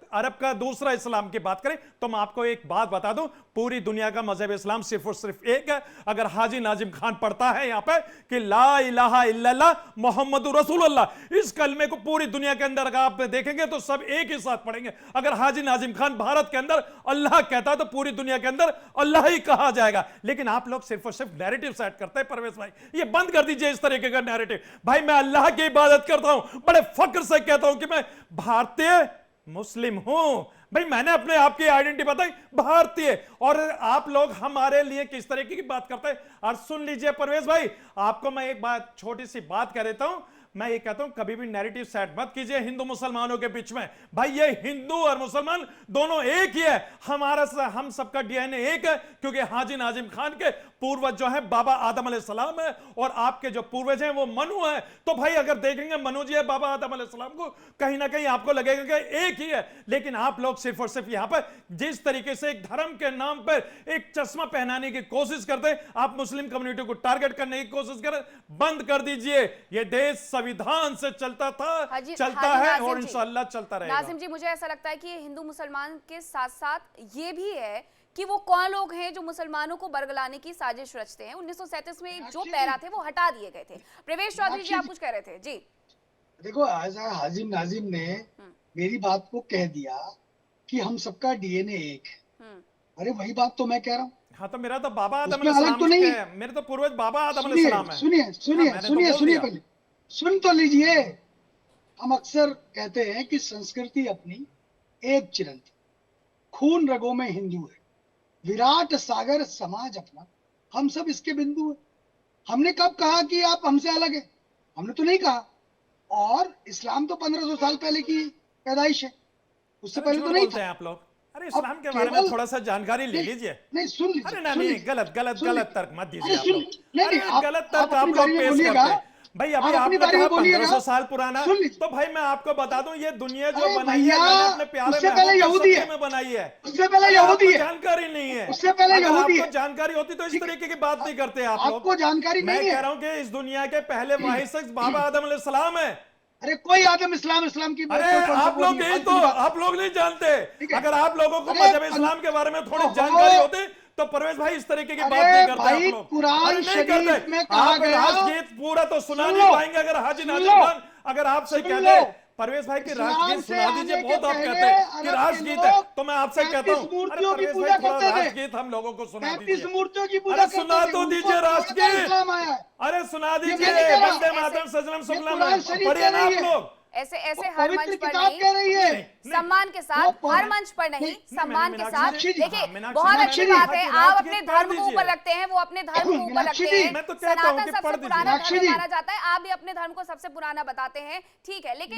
अरब का दूसरा इस्लाम की बात करें, तो मैं आपको एक बात बता दूं, पूरी दुनिया का मजहब इस्लाम सिर्फ और सिर्फ एक है। अगर हाजी नाजिम खान पढ़ता है यहां पे कि ला इलाहा इल्लल्लाह मुहम्मदुर रसूलुल्लाह, इस कलमे को पूरी दुनिया के अंदर अगर आप देखेंगे तो सब एक ही साथ पढ़ेंगे। अगर हाजी नाजिम खान भारत के अंदर अल्लाह कहता है तो पूरी दुनिया के अंदर अल्लाह ही कहा जाएगा। लेकिन आप लोग सिर्फ और सिर्फ नैरेटिव सेट करते हैं। परवेश भाई, ये बंद कर दीजिए इस तरीके का नैरेटिव। भाई मैं अल्लाह की इबादत करता हूं, बड़े फक्र से कहता हूं कि मैं भारतीय मुस्लिम हूं। भाई मैंने अपने आप की आइडेंटिटी बताई भारतीय, और आप लोग हमारे लिए किस तरीके की बात करते हैं। और सुन लीजिए परवेश भाई, आपको मैं एक बात, छोटी सी बात कह देता हूं। मैं ये कहता हूं कभी भी नैरेटिव सेट मत कीजिए हिंदू मुसलमानों के बीच में। भाई ये हिंदू और मुसलमान दोनों एक ही है, हम सबका डीएनए एक है, क्योंकि हाजी नाजिम खान के पूर्वज जो है बाबा आदम अलैहिस्सलाम है और आपके जो पूर्वज हैं वो मनु है। तो भाई अगर देखेंगे मनु जी है बाबा आदम अलैहिस्सलाम को, कहीं ना कहीं आपको लगेगा कि एक ही है। लेकिन आप लोग सिर्फ और सिर्फ यहां पर जिस तरीके से एक धर्म के नाम पर एक चश्मा पहनाने की कोशिश करते हैं, आप मुस्लिम कम्युनिटी को टारगेट करने की कोशिश करें, बंद कर दीजिए। ये देश संविधान से चलता था, चलता है और इंशाअल्लाह चलता रहेगा। नाजिम जी, मुझे ऐसा लगता है कि ये हिंदू मुसलमान के साथ साथ ये भी है कि वो कौन लोग हैं जो मुसलमानों को बरगलाने की साजिश रचते हैं। 1937 में जो पैरा थे वो हटा दिए गए थे। प्रवेश चौधरी जी, आप कुछ कह रहे थे जी। देखो हाजिम नाजिम ने मेरी बात को कह दिया कि हम सबका डीएनए एक है। अरे वही बात तो मैं कह रहा हूँ। हाँ, तो मेरा तो बाबा आदम अलैहिस्सलाम तो नहीं, मेरे तो पूर्वज बाबा आदम अलैहिस्सलाम है। सुनिए पहले, सुन तो लीजिए। हम अक्सर कहते हैं कि संस्कृति अपनी एक चिरंती, खून रगों में हिंदू है, विराट सागर समाज अपना, हम सब इसके बिंदु है। हमने कब कहा कि आप हमसे अलग है? हमने तो नहीं कहा। और इस्लाम तो 1500 साल पहले की पैदाइश है, उससे पहले तो नहीं था। आप लोग, अरे इस्लाम के बारे में थोड़ा सा जानकारी ले लीजिए। नहीं, सुन लीजिए। अरे नहीं, गलत तर्क मत दीजिए आप लोग। नहीं, गलत तर्क आप लोग पेश करते हैं। भाई अभी आपने कहा 1500 साल पुराना, तो भाई मैं आपको बता दूं ये दुनिया जो बनाई है मैंने अपने प्यारे में बनाई है, उससे पहले यहूदी है, जानकारी नहीं है। उससे पहले यहूदी है। आपको जानकारी होती तो इस तरीके की बात नहीं करते आप लोग। आपको जानकारी नहीं है। मैं कह रहा हूँ कि इस दुनिया के पहले वाहिद शख्स बाबा आदम अलैहिस्सलाम है। अरे कोई आदम इस्लाम की अरे आप लोग यही तो आप लोग नहीं जानते। अगर आप लोगों को मजहब इस्लाम के बारे में थोड़ी जानकारी होती तो परवेश भाई इस तरीके की बात नहीं करते आप लोग। कुरान शरीफ में कहा आप गया, राजगीत पूरा तो सुना नहीं पाएंगे अगर हाजी नाजिम खान अगर आपसे कहते परवेश भाई की राजगीत सुना दीजिए। बहुत आप कहते हैं कि राजगीत है, तो मैं आपसे कहता हूँ अरे परवेश भाई थोड़ा राजगीत हम लोगों को सुना दीजिए। मूर्तियों की पूजा सुना तो दीजिए राजगीत, अरे सुना दीजिए वंदे मातरम सजलम सुफलम पढ़िए ना आप लोग। ऐसे हर मंच पर नहीं, सम्मान के साथ, हर मंच पर नहीं, सम्मान के साथ। देखिए बहुत अच्छी बात है, आप अपने धर्म को ऊपर रखते हैं, वो अपने धर्म को ऊपर रखते हैं। सनातन सबसे पुराना धर्म माना जाता है, आप भी अपने धर्म को सबसे पुराना बताते हैं, ठीक है। लेकिन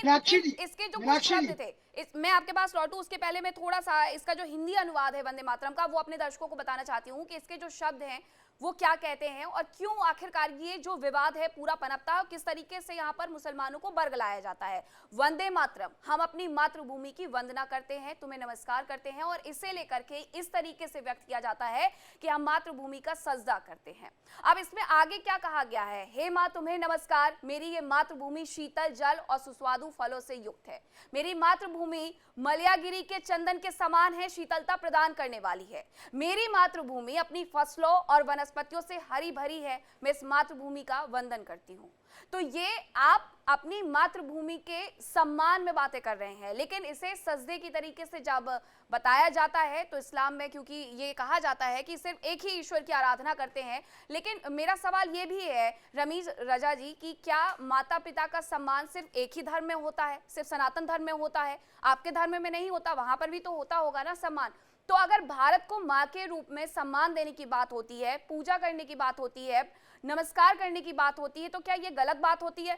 इसके जो कुछ शब्द थे, मैं आपके पास लौटूं उसके पहले मैं थोड़ा सा इसका जो हिंदी अनुवाद है वंदे मातरम का, वो अपने दर्शकों को बताना चाहती हूँ कि इसके जो शब्द हैं वो क्या कहते हैं और क्यों आखिरकार ये जो विवाद है पूरा पनपता है और किस तरीके से यहाँ पर मुसलमानों को बरगलाया जाता है। वंदे मातरम, हम अपनी मातृभूमि की वंदना करते हैं, तुम्हें नमस्कार करते हैं, और इसे लेकर के इस तरीके से व्यक्त किया जाता है कि हम मातृभूमि का सजदा करते हैं। अब इसमें आगे क्या कहा गया है? हे माँ तुम्हें नमस्कार, मेरी ये मातृभूमि शीतल जल और सुस्वादु फलों से युक्त है। मेरी मातृभूमि मलयागिरी के चंदन के समान है, शीतलता प्रदान करने वाली है। मेरी मातृभूमि अपनी फसलों और वनस्पतियों से हरी भरी है। मैं इस मातृभूमि का वंदन करती हूँ। तो ये आप अपनी मातृभूमि के सम्मान में बातें कर रहे हैं, लेकिन इसे सजदे की तरीके से जब बताया जाता है तो इस्लाम में, क्योंकि ये कहा जाता है कि सिर्फ एक ही ईश्वर की आराधना करते हैं। लेकिन मेरा सवाल ये भी है रमीज रजा जी कि क्या माता पिता का सम्मान सिर्फ एक ही धर्म में होता है, सिर्फ सनातन धर्म में होता है? आपके धर्म में नहीं होता, वहां पर भी तो होता होगा ना सम्मान। तो अगर भारत को माँ के रूप में सम्मान देने की बात होती है, पूजा करने की बात होती है, नमस्कार करने की बात होती है, तो क्या ये गलत बात होती है?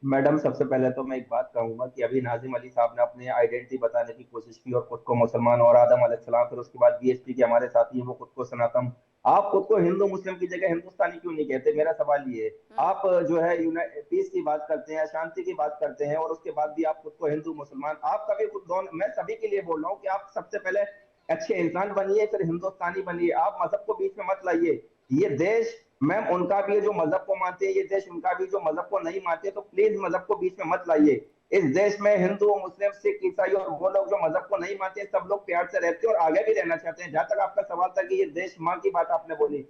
मैडम सबसे पहले तो मैं एक बात कहूंगा कि अभी नाजिम अली साहब ने अपनी आइडेंटिटी बताने की कोशिश की और खुद को मुसलमान और आदम अलैहिस्सलाम, फिर उसके बाद बीएसपी के हमारे साथी हैं वो खुद को सनातन आप खुद को हिंदू मुस्लिम की जगह हिंदुस्तानी क्यों नहीं कहते? मेरा सवाल ये है। आप जो है पीस की बात करते हैं, शांति की बात करते हैं, और उसके बाद भी आप खुद को हिंदू मुसलमान, आप कभी खुद दोनों, मैं सभी के लिए बोल रहा हूँ कि आप सबसे पहले अच्छे इंसान बनिए, फिर हिंदुस्तानी बनिए। आप मजहब को बीच में मत लाइए। ये देश मैम उनका भी है जो मजहब को मानते हैं, ये देश उनका भी जो मजहब को नहीं मानते, तो प्लीज मजहब को बीच में मत लाइए। इस देश में हिंदू, मुस्लिम, सिख, ईसाई और वो लोग जो मजहब को नहीं मानते, सब लोग प्यार से रहते हैं और आगे भी रहना चाहते हैं। जहां तक आपका सवाल था कि ये देश माँ की बात आपने बोली,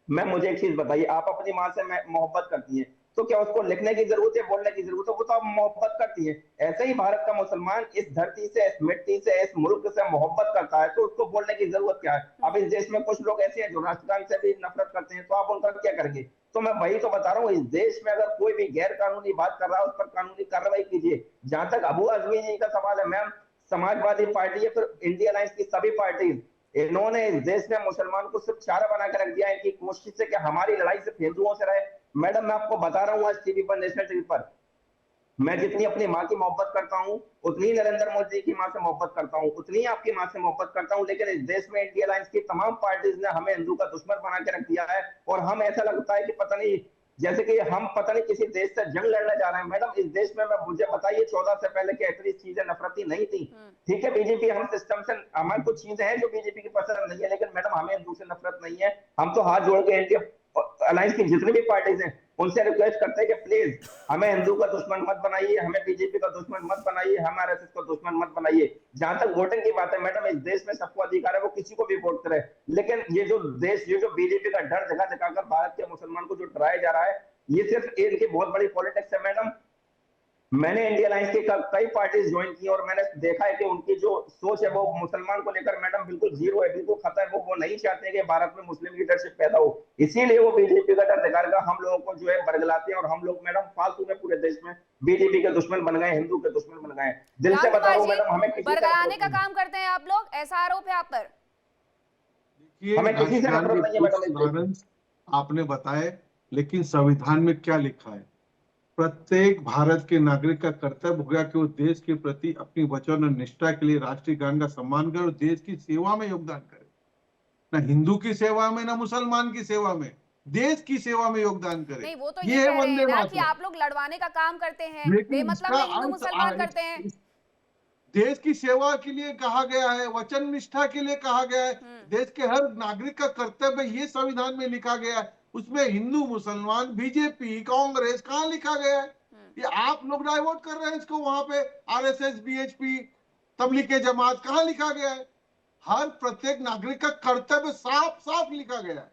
मैं मुझे एक चीज बताइए, आप अपनी माँ से मोहब्बत करती हैं, तो क्या उसको लिखने की जरूरत है, बोलने की जरूरत है? वो तो आप मोहब्बत करती है। ऐसे ही भारत का मुसलमान इस धरती से, इस मिट्टी से, इस मुल्क से मोहब्बत करता है, तो उसको बोलने की जरूरत क्या है? अब इस देश में कुछ लोग ऐसे हैं जो राष्ट्रगान से भी नफरत करते हैं, तो आप उनका क्या करेंगे? तो मैं वही तो बता रहा हूँ, इस देश में अगर कोई भी गैर कानूनी बात कर रहा है, उस पर कानूनी कार्रवाई कीजिए। जहां तक अबू आजमी जी का सवाल है, मैम समाजवादी पार्टी है, फिर इंडिया अलायंस की सभी पार्टी, इन्होंने इस देश में मुसलमान को सिर्फ चारा बना कर रख दिया है कि कोशिश है कि हमारी लड़ाई सिर्फ हिंदुओं से रहे। मैडम मैं आपको बता रहा हूँ, आज टीवी पर, नेशनल टीवी पर, मैं जितनी अपनी माँ की मोहब्बत करता हूँ, उतनी नरेंद्र मोदी की माँ से मोहब्बत करता हूँ, उतनी आपकी माँ से मोहब्बत करता हूँ। लेकिन इस देश में इंडिया अलायंस की तमाम पार्टीज ने हमें हिंदू का दुश्मन बना के रख दिया है, और हम ऐसा लगता है कि पता नहीं, जैसे कि हम पता नहीं किसी देश से जंग लड़ने जा रहे हैं। मैडम इस देश में मुझे बताइए 14 से पहले क्या इतनी चीजें नफरती नहीं थी? ठीक है, बीजेपी, हम सिस्टम से, हमारे कुछ चीजें हैं जो बीजेपी की पसंद नहीं है, लेकिन मैडम हमें हिंदू से नफरत नहीं है। हम तो हाथ जोड़ के इंडिया अलायंस की जितनी भी पार्टीज हैं उनसे रिक्वेस्ट करते हैं कि प्लीज हमें हिंदू का दुश्मन मत बनाइए, हमें बीजेपी का दुश्मन मत बनाइए, हम आरएसएस का दुश्मन मत बनाइए। जहां तक वोटिंग की बात है, मैडम इस देश में सबको अधिकार है, वो किसी को भी वोट करे, लेकिन ये जो देश, ये जो बीजेपी का डर जगह जगाकर भारत के मुसलमान को जो डराया जा रहा है, ये सिर्फ इनकी बहुत बड़ी पॉलिटिक्स है। मैडम मैंने इंडिया अलायंस की कई पार्टीज ज्वाइन की और मैंने देखा है कि उनकी जो सोच है वो मुसलमान को लेकर मैडम बिल्कुल जीरो है, बिल्कुल खत्म है। वो नहीं चाहते कि भारत में मुस्लिम लीडरशिप पैदा हो, इसीलिए वो बीजेपी का डर दिखाकर हम लोगों को जो है बरगलाते हैं, और हम लोग मैडम फालतू में पूरे देश में बीजेपी के दुश्मन बन गए, हिंदू के दुश्मन बन गए। दिल से बता रहा हूं मैडम, हमें बरगलाने का काम करते हैं आप लोग, ऐसा आरोप है आप पर? हमें किसी से नफरत नहीं है मैडम। आपने बताया, लेकिन संविधान में क्या लिखा है? प्रत्येक भारत के नागरिक का कर्तव्य होगा कि वो देश के प्रति अपनी वचन और निष्ठा के लिए राष्ट्रीय गान का सम्मान करे और देश की सेवा में योगदान करे। ना हिंदू की सेवा में, ना मुसलमान की सेवा में, देश की सेवा में योगदान करे। नहीं, वो तो ये कह रहे हैं ना कि आप लोग लड़वाने का काम करते हैं, बेमतलब में हिंदू मुसलमान करते हैं। देश की सेवा के लिए कहा गया है, वचन निष्ठा के लिए कहा गया है, देश के हर नागरिक का कर्तव्य ये संविधान में लिखा गया है। उसमें हिंदू, मुसलमान, बीजेपी, कांग्रेस कहाँ लिखा गया है? ये आप लोग डाइवर्ट कर रहे हैं इसको। वहां पे आरएसएस, बीएचपी, तबलीग जमात, कहाँ लिखा गया है? हर प्रत्येक नागरिक का कर्तव्य साफ साफ लिखा गया है।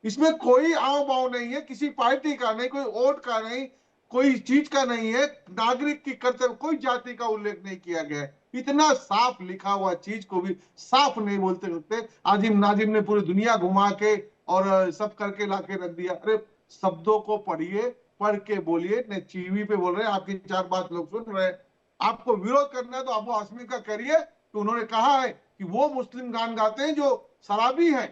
इसमें कोई आओ बाव नहीं है, किसी पार्टी का नहीं, कोई वोट का नहीं, कोई चीज का नहीं है। नागरिक की कर्तव्य, कोई जाति का उल्लेख नहीं किया गया है। इतना साफ लिखा हुआ चीज को भी साफ नहीं बोलते सकते। आजिम नाजिम ने पूरी दुनिया घुमा के और सब करके लाके रख दिया। अरे शब्दों को पढ़िए, पढ़ के बोलिए। न टीवी पे बोल रहे हैं, आपकी 4 बात लोग सुन रहे हैं। आपको विरोध करना है तो अबू आजमी का करिए, तो उन्होंने कहा है कि वो मुस्लिम गान गाते हैं जो शराबी हैं।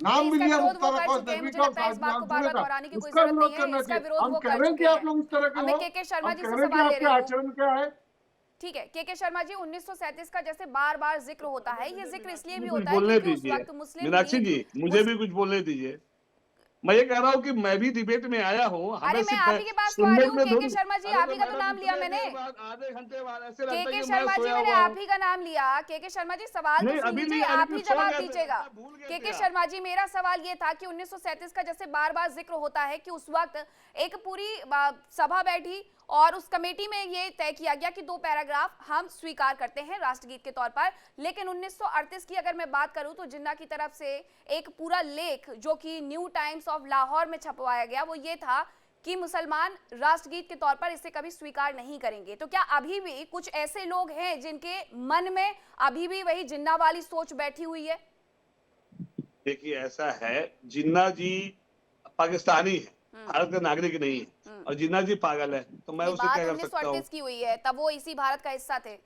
नाम भी लिया, मुझे लगता है इस बात को बार-बार दोहराने की कोई जरूरत नहीं है। इसका विरोध वो कर चुके हैं। हमें के शर्मा जी से सवाल ले रहे हैं। आचरण क्या है? ठीक है के शर्मा जी, 1937 का जैसे बार-बार जिक्र होता है, ये जिक्र इसलिए भी होता है बोलने क्योंकि उस दीजिए वक्त मुस्लिम मीनाक्षी जी, मुझे भी कुछ बोलने दीजिए। मैं ये कह रहा हूँ कि मैं भी डिबेट में आया हूँ। अरे मैं आप ही के पास तो आ रही हूँ के शर्मा जी, आप ही का तो नाम लिया मैंने। आधे घंटे बाद ऐसे के शर्मा जी, मैंने आप ही का नाम लिया। के शर्मा जी सवाल तो सुन लीजिए, आप ही जवाब दीजिएगा। के शर्मा जी, मेरा सवाल ये था कि 1937 का जैसे बार बार जिक्र होता है कि उस वक्त एक पूरी सभा बैठी और उस कमेटी में ये तय किया गया कि 2 पैराग्राफ हम स्वीकार करते हैं राष्ट्रगीत के तौर पर। लेकिन 1938 की अगर मैं बात करूं तो जिन्ना की तरफ से एक पूरा लेख जो कि न्यू टाइम्स ऑफ लाहौर में छपवाया गया, वो ये था कि मुसलमान राष्ट्रगीत के तौर पर इसे कभी स्वीकार नहीं करेंगे। तो क्या अभी भी कुछ ऐसे लोग हैं जिनके मन में अभी भी वही जिन्ना वाली सोच बैठी हुई है? देखिए ऐसा है, जिन्ना जी पाकिस्तानी है, भारत का नागरिक नहीं है, और जिन्ना जी पागल है, तो मैं उसे क्या कर सकता हूँ? 1938 की हुई है, तब वो इसी भारत का हिस्सा थे।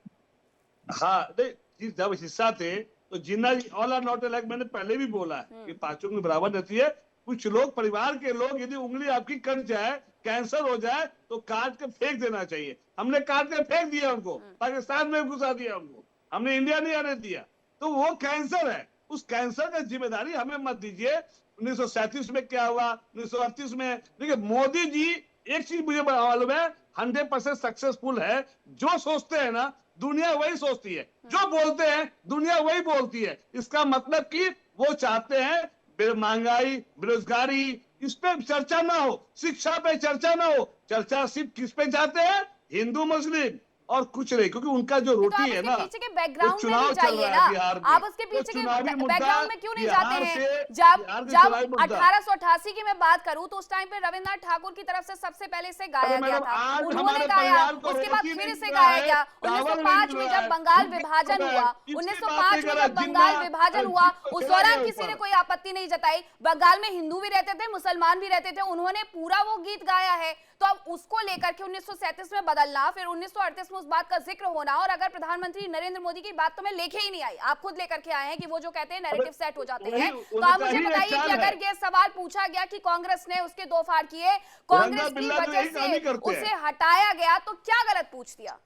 हाँ नहीं, जब हिस्सा थे तो जिन्ना जी ऑल आर नॉट अलाइक, मैंने पहले भी बोला है कि पांचों में बराबर रहती है। कुछ लोग, परिवार के लोग, यदि उंगली आपकी कट जाए, कैंसर हो जाए, तो काट के फेंक देना चाहिए। हमने काट के फेंक दिया उनको, पाकिस्तान में घुसा दिया उनको, हमने इंडिया नहीं आने दिया। तो वो कैंसर है, उस कैंसर का जिम्मेदारी हमें मत दीजिए। 1937 में क्या हुआ, 1938 में। देखिए मोदी जी, एक चीज मुझे मालूम है, 100% सक्सेसफुल है। जो सोचते हैं ना दुनिया वही सोचती है, जो बोलते हैं दुनिया वही बोलती है। इसका मतलब कि वो चाहते हैं महंगाई, बेरोजगारी, इस पे चर्चा ना हो, शिक्षा पे चर्चा ना हो। चर्चा सिर्फ किस पे चाहते हैं? हिंदू मुस्लिम और कुछ नहीं, क्योंकि उनका जो रोटी है ना, पीछे के बैकग्राउंड में चुनाव भी चल जाइए रहा ना, है बिहार में। आप उसके पीछे के बैकग्राउंड में क्यों नहीं जाते हैं? जब जब 1888 की मैं बात करूं तो उस टाइम पे रविन्द्रनाथ ठाकुर की तरफ से सबसे पहले इसे गाया गया था, उन्होंने गाया, उसके बाद फिर इसे गाया गया। 1905 में जब बंगाल विभाजन हुआ, 1905 में जब बंगाल विभाजन हुआ, उस दौरान किसी ने कोई आपत्ति नहीं जताई। बंगाल में हिंदू भी रहते थे, मुसलमान भी रहते थे, उन्होंने पूरा वो गीत गाया है। तो अब उसको लेकर के 1937 में बदलना, फिर 1938 में उस बात का जिक्र होना, और अगर प्रधानमंत्री नरेंद्र मोदी की बात तो मैं लेके ही नहीं आई, आप खुद लेकर के आए हैं कि वो जो कहते हैं नैरेटिव सेट हो जाते हैं। तो आप मुझे बताइए कि अगर ये सवाल पूछा गया कि कांग्रेस ने उसके दो फाड़ किए, कांग्रेस की वजह से उसे हटाया गया, तो क्या गलत पूछ दिया?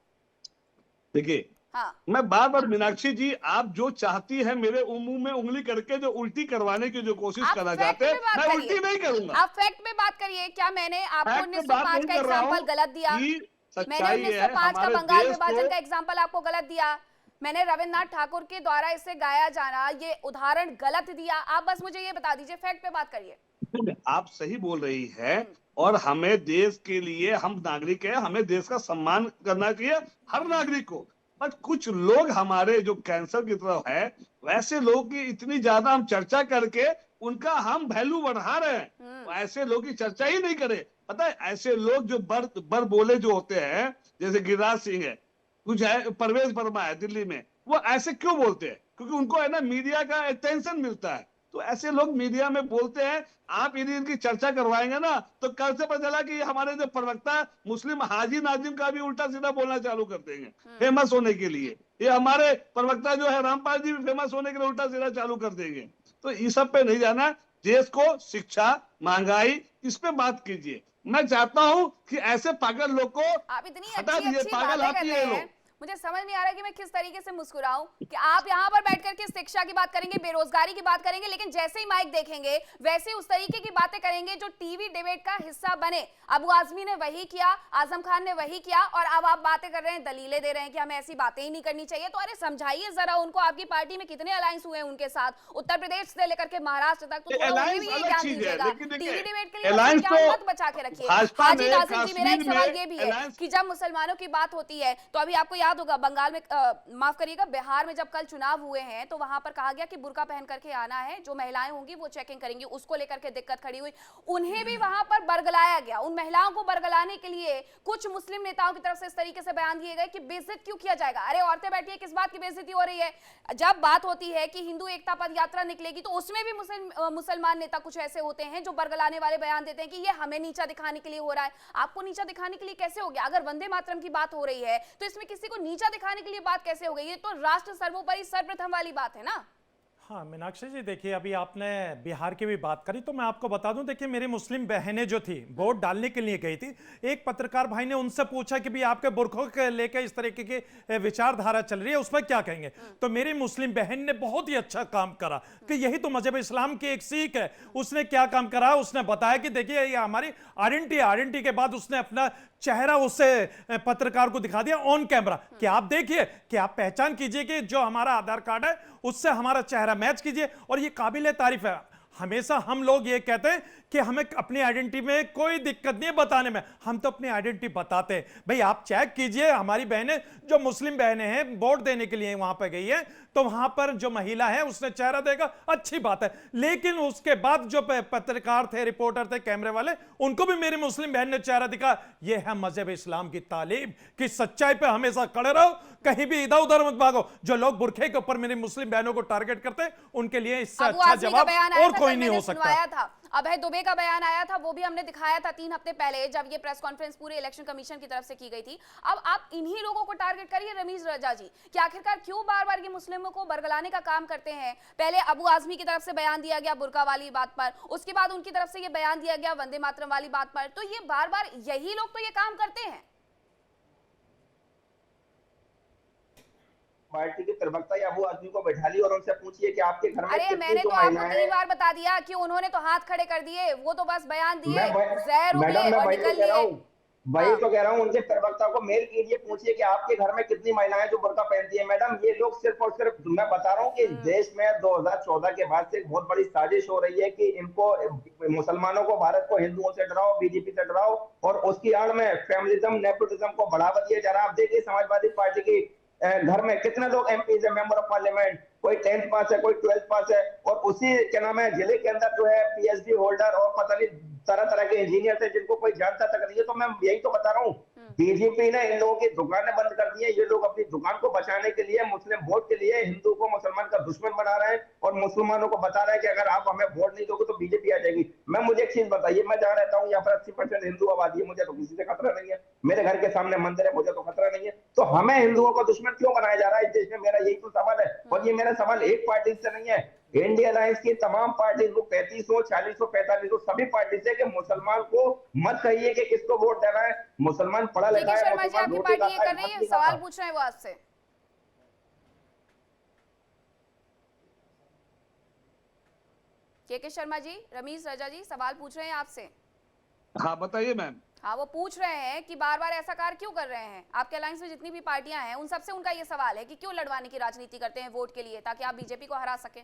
देखिए, मैं बार बार मीनाक्षी जी, आप जो चाहती है मेरे मुंह में उंगली करके जो उल्टी करवाने की जो कोशिश करना चाहते हैं, मैं उल्टी नहीं करूंगा। आप फैक्ट में बात करिए। क्या मैंने आपको 1905 का एग्जांपल गलत दिया? मैंने 1905 का बंगाल विभाजन का एग्जांपल आपको गलत दिया? मैंने रविन्द्रनाथ ठाकुर के द्वारा इसे गाया जाना ये उदाहरण गलत दिया? आप बस मुझे ये बता दीजिए, फैक्ट पे बात करिए। आप सही बोल रही है, और हमें देश के लिए, हम नागरिक हैं, हमें देश का सम्मान करना चाहिए हर नागरिक को। बट कुछ लोग हमारे जो कैंसर की तरफ है, वैसे लोग की इतनी ज्यादा हम चर्चा करके उनका हम वैल्यू बढ़ा रहे हैं, तो ऐसे लोग की चर्चा ही नहीं करें। पता है, ऐसे लोग जो बर बोले जो होते हैं, जैसे गिरिराज सिंह है, कुछ है, परवेज वर्मा है दिल्ली में, वो ऐसे क्यों बोलते हैं? क्योंकि उनको है ना मीडिया का अटेंशन मिलता है। तो ऐसे लोग मीडिया में बोलते हैं, आप यदि इनकी चर्चा करवाएंगे ना, तो कल से पता चला कि हमारे जो प्रवक्ता मुस्लिम हाजी नाजिम का भी उल्टा सीधा बोलना चालू कर देंगे फेमस होने के लिए। ये हमारे प्रवक्ता जो है रामपाल जी भी फेमस होने के लिए उल्टा सीधा चालू कर देंगे। तो इस सब पे नहीं जाना। देश को शिक्षा, महंगाई, इस पे बात कीजिए। मैं चाहता हूँ कि ऐसे पागल लोग को हटा दीजिए। पागल आप ही लोग। मुझे समझ नहीं आ रहा कि मैं किस तरीके से मुस्कुराऊं कि आप यहाँ पर बैठ करके शिक्षा की बात करेंगे, बेरोजगारी की बात करेंगे, लेकिन जैसे ही माइक देखेंगे वैसे उस तरीके की बातें करेंगे जो टीवी डिबेट का हिस्सा बने। अबू आजमी ने वही किया, आजम खान ने वही किया, और अब आप बातें कर रहे हैं, दलीलें दे रहे हैं कि हमें ऐसी बातें ही नहीं करनी चाहिए। तो अरे समझाइए जरा उनको, आपकी पार्टी में कितने अलायंस हुए हैं उनके साथ, उत्तर प्रदेश से लेकर के महाराष्ट्र तक, तो थोड़ा उन्हें भी ये ज्ञान दीजिएगा। टीवी डिबेट के लिए क्या मत बचा के रखिए। हाजी नाजिम जी, मेरा एक सवाल ये भी है कि जब मुसलमानों की बात होती है, तो अभी आपको याद होगा बंगाल में, माफ करिएगा, बिहार में जब कल चुनाव हुए हैं, तो वहां पर कहा गया कि बुर्का पहन करके आना है, जो महिलाएं होंगी वो चेकिंग करेंगी, उसको लेकर के दिक्कत खड़ी हुई। उन्हें भी वहां पर बरगलाया गया। उन महिलाओं को बरगलाने के लिए कुछ मुस्लिम नेताओं की तरफ से इस तरीके से बयान दिए गए कि बेइज्जत क्यों किया जाएगा। अरे औरतें बैठी है, किस बात की बेइज्जती हो रही है? जब बात होती है कि हिंदू एकता पद यात्रा निकलेगी, तो उसमें भी मुसलमान नेता कुछ ऐसे होते हैं जो बरगलाने वाले बयान देते हैं कि ये हमें नीचा दिखाने के लिए हो रहा है। आपको नीचा दिखाने के लिए कैसे हो गया? अगर वंदे मातरम की बात हो रही है तो इसमें किसी को नीचा दिखाने के लिए बात कैसे हो गई? ये तो राष्ट्र सर्वोपरि सर्वप्रथम वाली बात है ना। हाँ मीनाक्षी जी, देखिए अभी आपने बिहार की भी बात करी, तो मैं आपको बता दूं, देखिए मेरी मुस्लिम बहनें जो थी वोट डालने के लिए गई थी। एक पत्रकार भाई ने उनसे पूछा कि भी आपके बुरखों के लेकर इस तरीके की विचारधारा चल रही है, उस पर क्या कहेंगे? तो मेरी मुस्लिम बहन ने बहुत ही अच्छा काम करा कि यही तो मजहब इस्लाम की एक सीख है। उसने क्या काम करा, उसने बताया कि देखिए ये हमारी आइडेंटिटी है। आइडेंटिटी के बाद उसने अपना चेहरा उससे पत्रकार को दिखा दिया ऑन कैमरा कि आप देखिए, कि आप पहचान कीजिए कि जो हमारा आधार कार्ड है उससे हमारा चेहरा मैच कीजिए। और ये काबिल तारीफ है। हमेशा हम लोग ये कहते हैं कि हमें अपनी आइडेंटिटी में कोई दिक्कत नहीं है बताने में, हम तो अपनी आइडेंटिटी बताते हैं। भाई आप चेक कीजिए, हमारी बहनें जो मुस्लिम बहनें हैं वोट देने के लिए वहां पर गई है, तो वहां पर जो महिला है उसने चेहरा देखा, अच्छी बात है। लेकिन उसके बाद जो पत्रकार थे, रिपोर्टर थे, कैमरे वाले, उनको भी मेरी मुस्लिम बहन ने चेहरा दिखा। यह है मजहब इस्लाम की तालीम कि सच्चाई पे हमेशा खड़े रहो, कहीं भी इधर उधर मत भागो। जो लोग बुरखे के ऊपर मेरी मुस्लिम बहनों को टारगेट करते हैं, उनके लिए इससे अच्छा जवाब और कोई नहीं हो सकता। अभय दुबे का बयान आया था, वो भी हमने दिखाया था 3 हफ्ते पहले, जब ये प्रेस कॉन्फ्रेंस पूरे इलेक्शन कमीशन की तरफ से की गई थी। अब आप इन्हीं लोगों को टारगेट करिए, रमीज रजा जी, कि आखिरकार क्यों बार बार ये मुस्लिमों को बरगलाने का काम करते हैं? पहले अबू आजमी की तरफ से बयान दिया गया बुर्का वाली बात पर, उसके बाद उनकी तरफ से ये बयान दिया गया वंदे मातरम वाली बात पर। तो ये बार बार यही लोग तो ये काम करते हैं। पार्टी के प्रवक्ता या अबू आजमी को बैठा ली और उनसे पूछिए कि आपके घर में अरे कितनी मैंने जो तो आपको महिलाएं 3 हैं। बार बता दिया कि उन्होंने तो हाथ खड़े कर दिए, वो तो बस बयान दिए, जहर मैडम उगले मैं और वही तो निकल कह रहा लिए। हूँ, वही तो कह रहा हूँ, उनके प्रवक्ता को मेल कीजिए, पूछिए कि आपके घर में कितनी महिलाएं जो बुर्का पहनती है। मैडम ये लोग सिर्फ और सिर्फ, मैं बता रहा हूँ कि देश में 2014 के बाद से एक बहुत बड़ी साजिश हो रही है कि इनको, मुसलमानों को, भारत को हिंदुओं से डराओ, बीजेपी से डराओ, और उसकी आड़ में फैमिलिज्म, नेपोटिज्म को बढ़ावा दिया जा रहा है। आप देखिए समाजवादी पार्टी की घर में कितने लोग एमपी है, मेंबर ऑफ पार्लियामेंट, कोई 10th पास है, कोई 12th पास है, और उसी क्या नाम है जिले के अंदर जो है पीएचडी होल्डर और पता नहीं तरह तरह के इंजीनियर थे जिनको कोई जानता तक नहीं है। तो मैं यही तो बता रहा हूँ, बीजेपी ने इन लोगों की दुकानें बंद कर दी है। ये लोग अपनी दुकान को बचाने के लिए, मुस्लिम वोट के लिए हिंदू को मुसलमान का दुश्मन बना रहे हैं और मुसलमानों को बता रहे हैं कि अगर आप हमें वोट नहीं दोगे तो बीजेपी आ जाएगी। मैं, मुझे एक चीज बताइए, मैं जहाँ रहता हूँ यहाँ पर 80% हिंदू आबादी है, मुझे तो किसी से खतरा नहीं है, मेरे घर के सामने मंदिर है, मुझे तो खतरा नहीं है। तो हमें हिंदुओं का दुश्मन क्यों बनाया जा रहा है इस देश में? मेरा यही तो सवाल है। और ये मेरा सवाल एक पार्टी से नहीं है, इंडिया अलायंस की तमाम पार्टी को, 35 हो, 40 हो, 45 हो, सभी पार्टी से, कि मुसलमान को मत कहिए कि किसको वोट देना है। मुसलमान पढ़ा लिखा है, शर्मा जी, मुसलमान आपकी रोटी पार्टी ये खाता कर है, रही भात है, नहीं सवाल खाता। पूछ रहे हैं वो आपसे। के शर्मा जी, रमीज रजा जी सवाल पूछ रहे हैं आपसे। हाँ बताइए मैम। हाँ, वो पूछ रहे हैं कि बार बार ऐसा कार्य क्यों कर रहे हैं। आपके अलायंस में जितनी भी पार्टियां हैं उन सबसे उनका ये सवाल है कि क्यों लड़वाने की राजनीति करते हैं वोट के लिए, ताकि आप बीजेपी को हरा सके।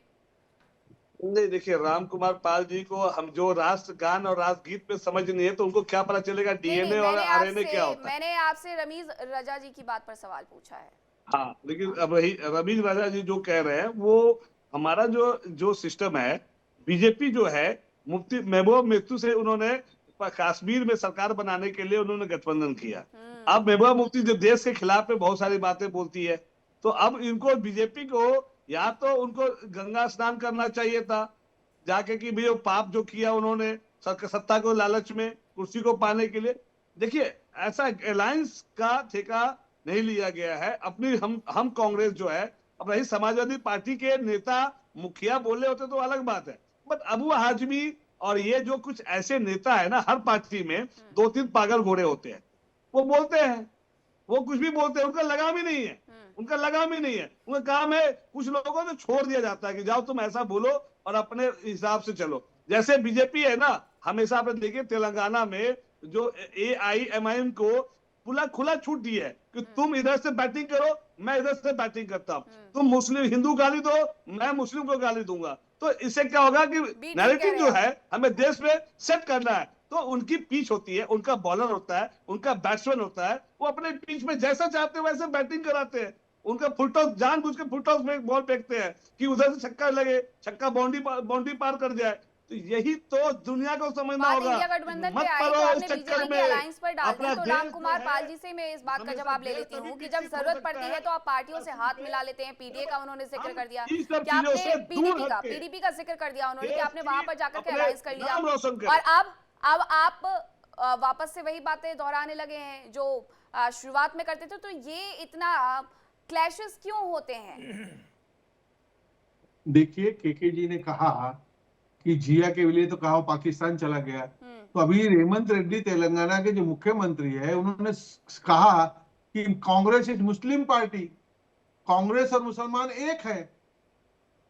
नहीं, देखिए राम कुमार पाल जी को हम जो राष्ट्रगान और राष्ट्रगीत पे समझ नहीं है तो उनको क्या पता चलेगा डीएनए और आरएनए क्या होता है। मैंने आपसे रमीज रजा जी की बात पर सवाल पूछा है। हाँ, लेकिन अब रमीज राजा जी जो कह रहे हैं वो हमारा जो सिस्टम है, बीजेपी जो है मुफ्ती महबूबा मुफ्ती से उन्होंने कश्मीर में सरकार बनाने के लिए उन्होंने गठबंधन किया। अब महबूबा मुफ्ती जो देश के खिलाफ में बहुत सारी बातें बोलती है, तो अब इनको, बीजेपी को, या तो उनको गंगा स्नान करना चाहिए था जाके कि भाई पाप जो किया उन्होंने सत्ता को लालच में, कुर्सी को पाने के लिए। देखिए ऐसा अलायंस का ठेका नहीं लिया गया है। अपनी हम कांग्रेस जो है, अब रही समाजवादी पार्टी के नेता मुखिया बोले होते तो अलग बात है, बट अबू हाजमी और ये जो कुछ ऐसे नेता है ना, हर पार्टी में 2-3 पागल घोड़े होते हैं, वो बोलते हैं, वो कुछ भी बोलते हैं, उनका लगाम ही नहीं है, उनका लगाम ही नहीं है। उनका काम है, कुछ लोगों को तो छोड़ दिया जाता है कि जाओ तुम ऐसा बोलो और अपने हिसाब से चलो। जैसे बीजेपी है ना, हमेशा आपने देखिए तेलंगाना में जो AIMIM को खुला छूट दी है कि तुम इधर से बैटिंग करो, मैं इधर से बैटिंग करता हूं, तुम मुस्लिम हिंदू गाली दो, मैं मुस्लिम को गाली दूंगा। तो इससे क्या होगा कि नैरेटिव जो है हमें देश में सेट करना है। तो उनकी पिच होती है, उनका बॉलर होता है, उनका बैट्समैन होता है, वो अपने पिच में जैसा चाहते हैं वैसे बैटिंग कराते हैं। उनका फुल टॉस, जानबूझ के फुल टॉस में बॉल फेंकते हैं कि उधर से छक्का लगे, छक्का बाउंड्री पार कर जाए। तो यही तो दुनिया को समझना होगा। इंडिया गठबंधन पे आई तो आपने बीजेपी के अलायंस पर डाल दी। तो राम कुमार पाल जी से मैं इस बात का जवाब ले लेती हूँ कि जब जरूरत पड़ती है तो आप पार्टियों से हाथ मिला लेते हैं। पीडीए का उन्होंने जिक्र कर दिया, क्या आपने पीडीपी का जिक्र कर दिया उन्होंने, कि आपने वहां पर जाकर के अलायंस कर लिया, और अब आप वापस से वही बातें दोहराने लगे हैं जो शुरुआत में करते थे। तो ये इतना क्लैशेस क्यों होते हैं? देखिए, केके जी ने कहा कि जिया के लिए तो कहा पाकिस्तान चला गया, तो अभी रेवंत रेड्डी तेलंगाना के जो मुख्यमंत्री है उन्होंने कहा कि Congress is Muslim party, Congress और मुसलमान एक है।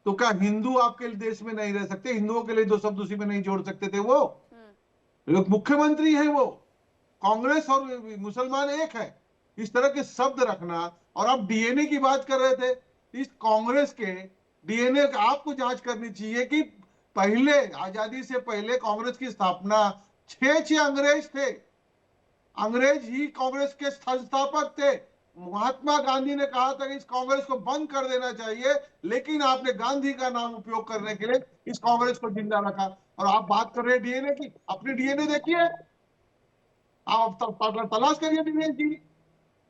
तो क्या हिंदू आपके देश में नहीं रह सकते? हिंदुओं के लिए दो शब्द उसी में नहीं जोड़ सकते थे? वो लोग मुख्यमंत्री है, वो कांग्रेस और मुसलमान एक है, इस तरह के शब्द रखना। और आप डीएनए की बात कर रहे थे, इस कांग्रेस के डीएनए आपको जांच करनी चाहिए कि पहले, आजादी से पहले कांग्रेस की स्थापना 6 अंग्रेज थे, अंग्रेज ही कांग्रेस के संस्थापक थे। महात्मा गांधी ने कहा था कि इस कांग्रेस को बंद कर देना चाहिए, लेकिन आपने गांधी का नाम उपयोग करने के लिए इस कांग्रेस को जिंदा रखा। और आप बात कर रहे हैं डीएनए की, अपनी डीएनए देखिए, आप तलाश करिए डीएनए की।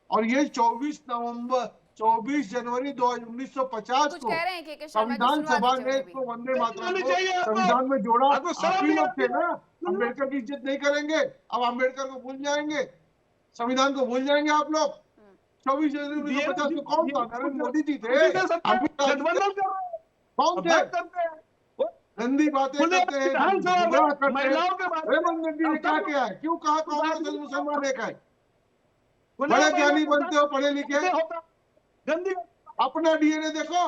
और ये 24 जनवरी 1950 को संविधान सभा ने इसको वंदे मातरम को संविधान में जोड़ा। आप ही लोग थे ना, अम्बेडकर की इज्जत नहीं करेंगे, अब अम्बेडकर को भूल जाएंगे, संविधान को भूल जाएंगे आप लोग। 24 जनवरी 1950 को कौन था? नरेंद्र मोदी जी थे, कौन थे? गंदी बातें करते हैं, गुमराह करते हैं। रेवंत रेड्डी ने क्या किया है? क्यों कहा कांग्रेस और मुसलमान एक है? बड़े ज्ञानी बनते हो, पढ़े लिखे, अपना डीएनए देखो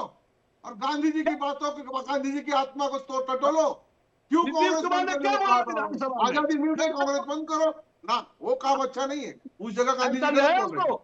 और गांधी जी की बातों को, गांधी जी की आत्मा को तो टटोलो। क्यों नीतीश कांग्रेस कुमार बंद ने करने क्या को बोला कहा विधानसभा था? में? आजादी मिल गई, कांग्रेस बंद करो ना, वो काम अच्छा नहीं है। उस जगह गांधी जी गलत समझाया हो गए। उनको,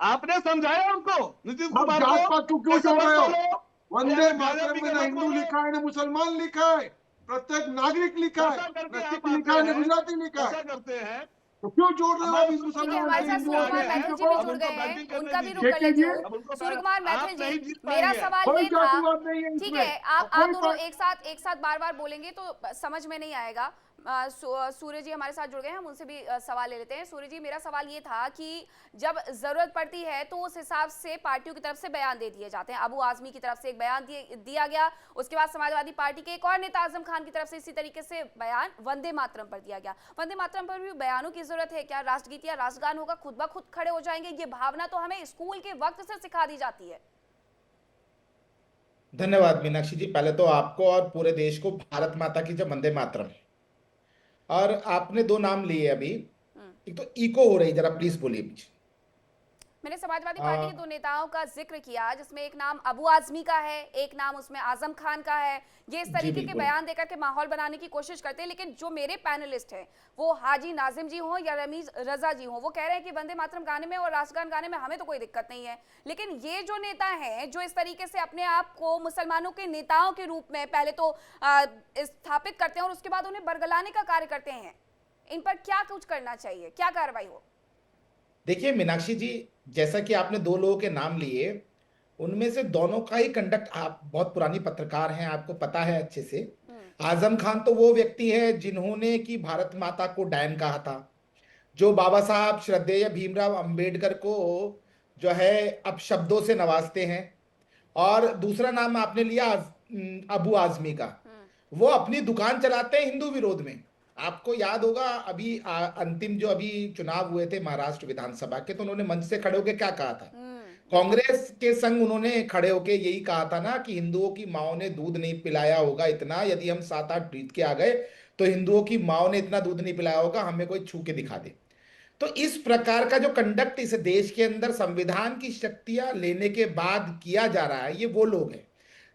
आपने समझाया उनको नीतीश अब कुमार जात को पात को क्यों ऐसे जोड़ मत रहे हो? बोलो, वंदे गांजा मातरम पी में के ना मत हिंदू बोलो। लिखा है ना मुसलमान लिखा है, प्रत्येक नागरिक लिखा है, ऐसा करके न आप सिख आते लिखा है न हैं, गुजराती लिखा ऐसा है। करते हैं। तो क्यों जोड़ रहे हो हमारे अभी सूर्य ठीक है, मुसलमान हमारे से, साथ हिंदुओं सूर्य से, कुमार आगे मैथिल हैं, जी भी अब जुड़ उनको गए हैं, बैटिंग करने उनका भी रुख दीजिए। कर ठीक है लेती जी। हूँ। अब उनको सूर्य कुमार आप मैथिल नहीं जी, जीत मेरा पाएंगे। सवाल कोई ये था, जातिवाद नहीं है ठीक इसमें। है, आप कोई दोनों एक साथ बार बार बोलेंगे तो समझ में नहीं आएगा। सूर्य जी हमारे साथ जुड़ गए हैं, हम उनसे भी सवाल ले लेते हैं। सूर्य जी, मेरा सवाल ये था कि जब जरूरत पड़ती है तो उस हिसाब से पार्टियों की तरफ से बयान दे दिए जाते हैं। अबू आजमी की तरफ से एक बयान दिया गया, उसके बाद समाजवादी पार्टी के एक और नेता आजम खान की तरफ से इसी तरीके से बयान वंदे मातरम पर दिया गया। वंदे मातरम पर भी बयानों की जरूरत है क्या? राष्ट्रगीत या राष्ट्रगान होगा, खुद ब खुद खड़े हो जाएंगे? ये भावना तो हमें स्कूल के वक्त से सिखा दी जाती है। धन्यवाद मीनाक्षी जी, पहले तो आपको और पूरे देश को भारत माता की जय, वंदे मातरम। और आपने दो नाम लिए अभी, एक तो इको हो रही, जरा प्लीज बोलिए पीछे। मैंने समाजवादी पार्टी के दो नेताओं का जिक्र किया, जिसमें एक नाम अबू आजमी का है, एक नाम उसमें आजम खान का है। ये इस तरीके के बिल्कुल। बयान देकर के माहौल बनाने की कोशिश करते हैं, लेकिन जो मेरे पैनलिस्ट हैं, वो हाजी नाजिम जी हों या रमीज रजा जी हों, वो कह रहे हैं कि वंदे मातरम गाने में और राष्ट्रगान गाने में हमें तो कोई दिक्कत नहीं है। लेकिन ये जो नेता हैं, जो इस तरीके से अपने आप को मुसलमानों के नेताओं के रूप में पहले तो स्थापित करते हैं और उसके बाद उन्हें बरगलाने का कार्य करते हैं, इन पर क्या कुछ करना चाहिए, क्या कार्रवाई हो? देखिए मीनाक्षी जी, जैसा कि आपने दो लोगों के नाम लिए, उनमें से दोनों का ही कंडक्ट, आप बहुत पुरानी पत्रकार हैं, आपको पता है अच्छे से। आजम खान तो वो व्यक्ति है जिन्होंने कि भारत माता को डायन कहा था, जो बाबा साहब श्रद्धेय भीमराव अंबेडकर को जो है अब शब्दों से नवाजते हैं। और दूसरा नाम आपने लिया अबू आजमी का, वो अपनी दुकान चलाते हैं हिंदू विरोध में। आपको याद होगा अभी अंतिम जो अभी चुनाव हुए थे महाराष्ट्र विधानसभा के, तो उन्होंने मंच से खड़े होकर क्या कहा था? कांग्रेस के संग उन्होंने खड़े होकर यही कहा था ना कि हिंदुओं की माओ ने दूध नहीं पिलाया होगा इतना, यदि हम 7-8 जीत के आ गए तो हिंदुओं की माओ ने इतना दूध नहीं पिलाया होगा, हमें कोई छू के दिखा दे। तो इस प्रकार का जो कंडक्ट इस देश के अंदर संविधान की शक्तियां लेने के बाद किया जा रहा है, ये वो लोग हैं।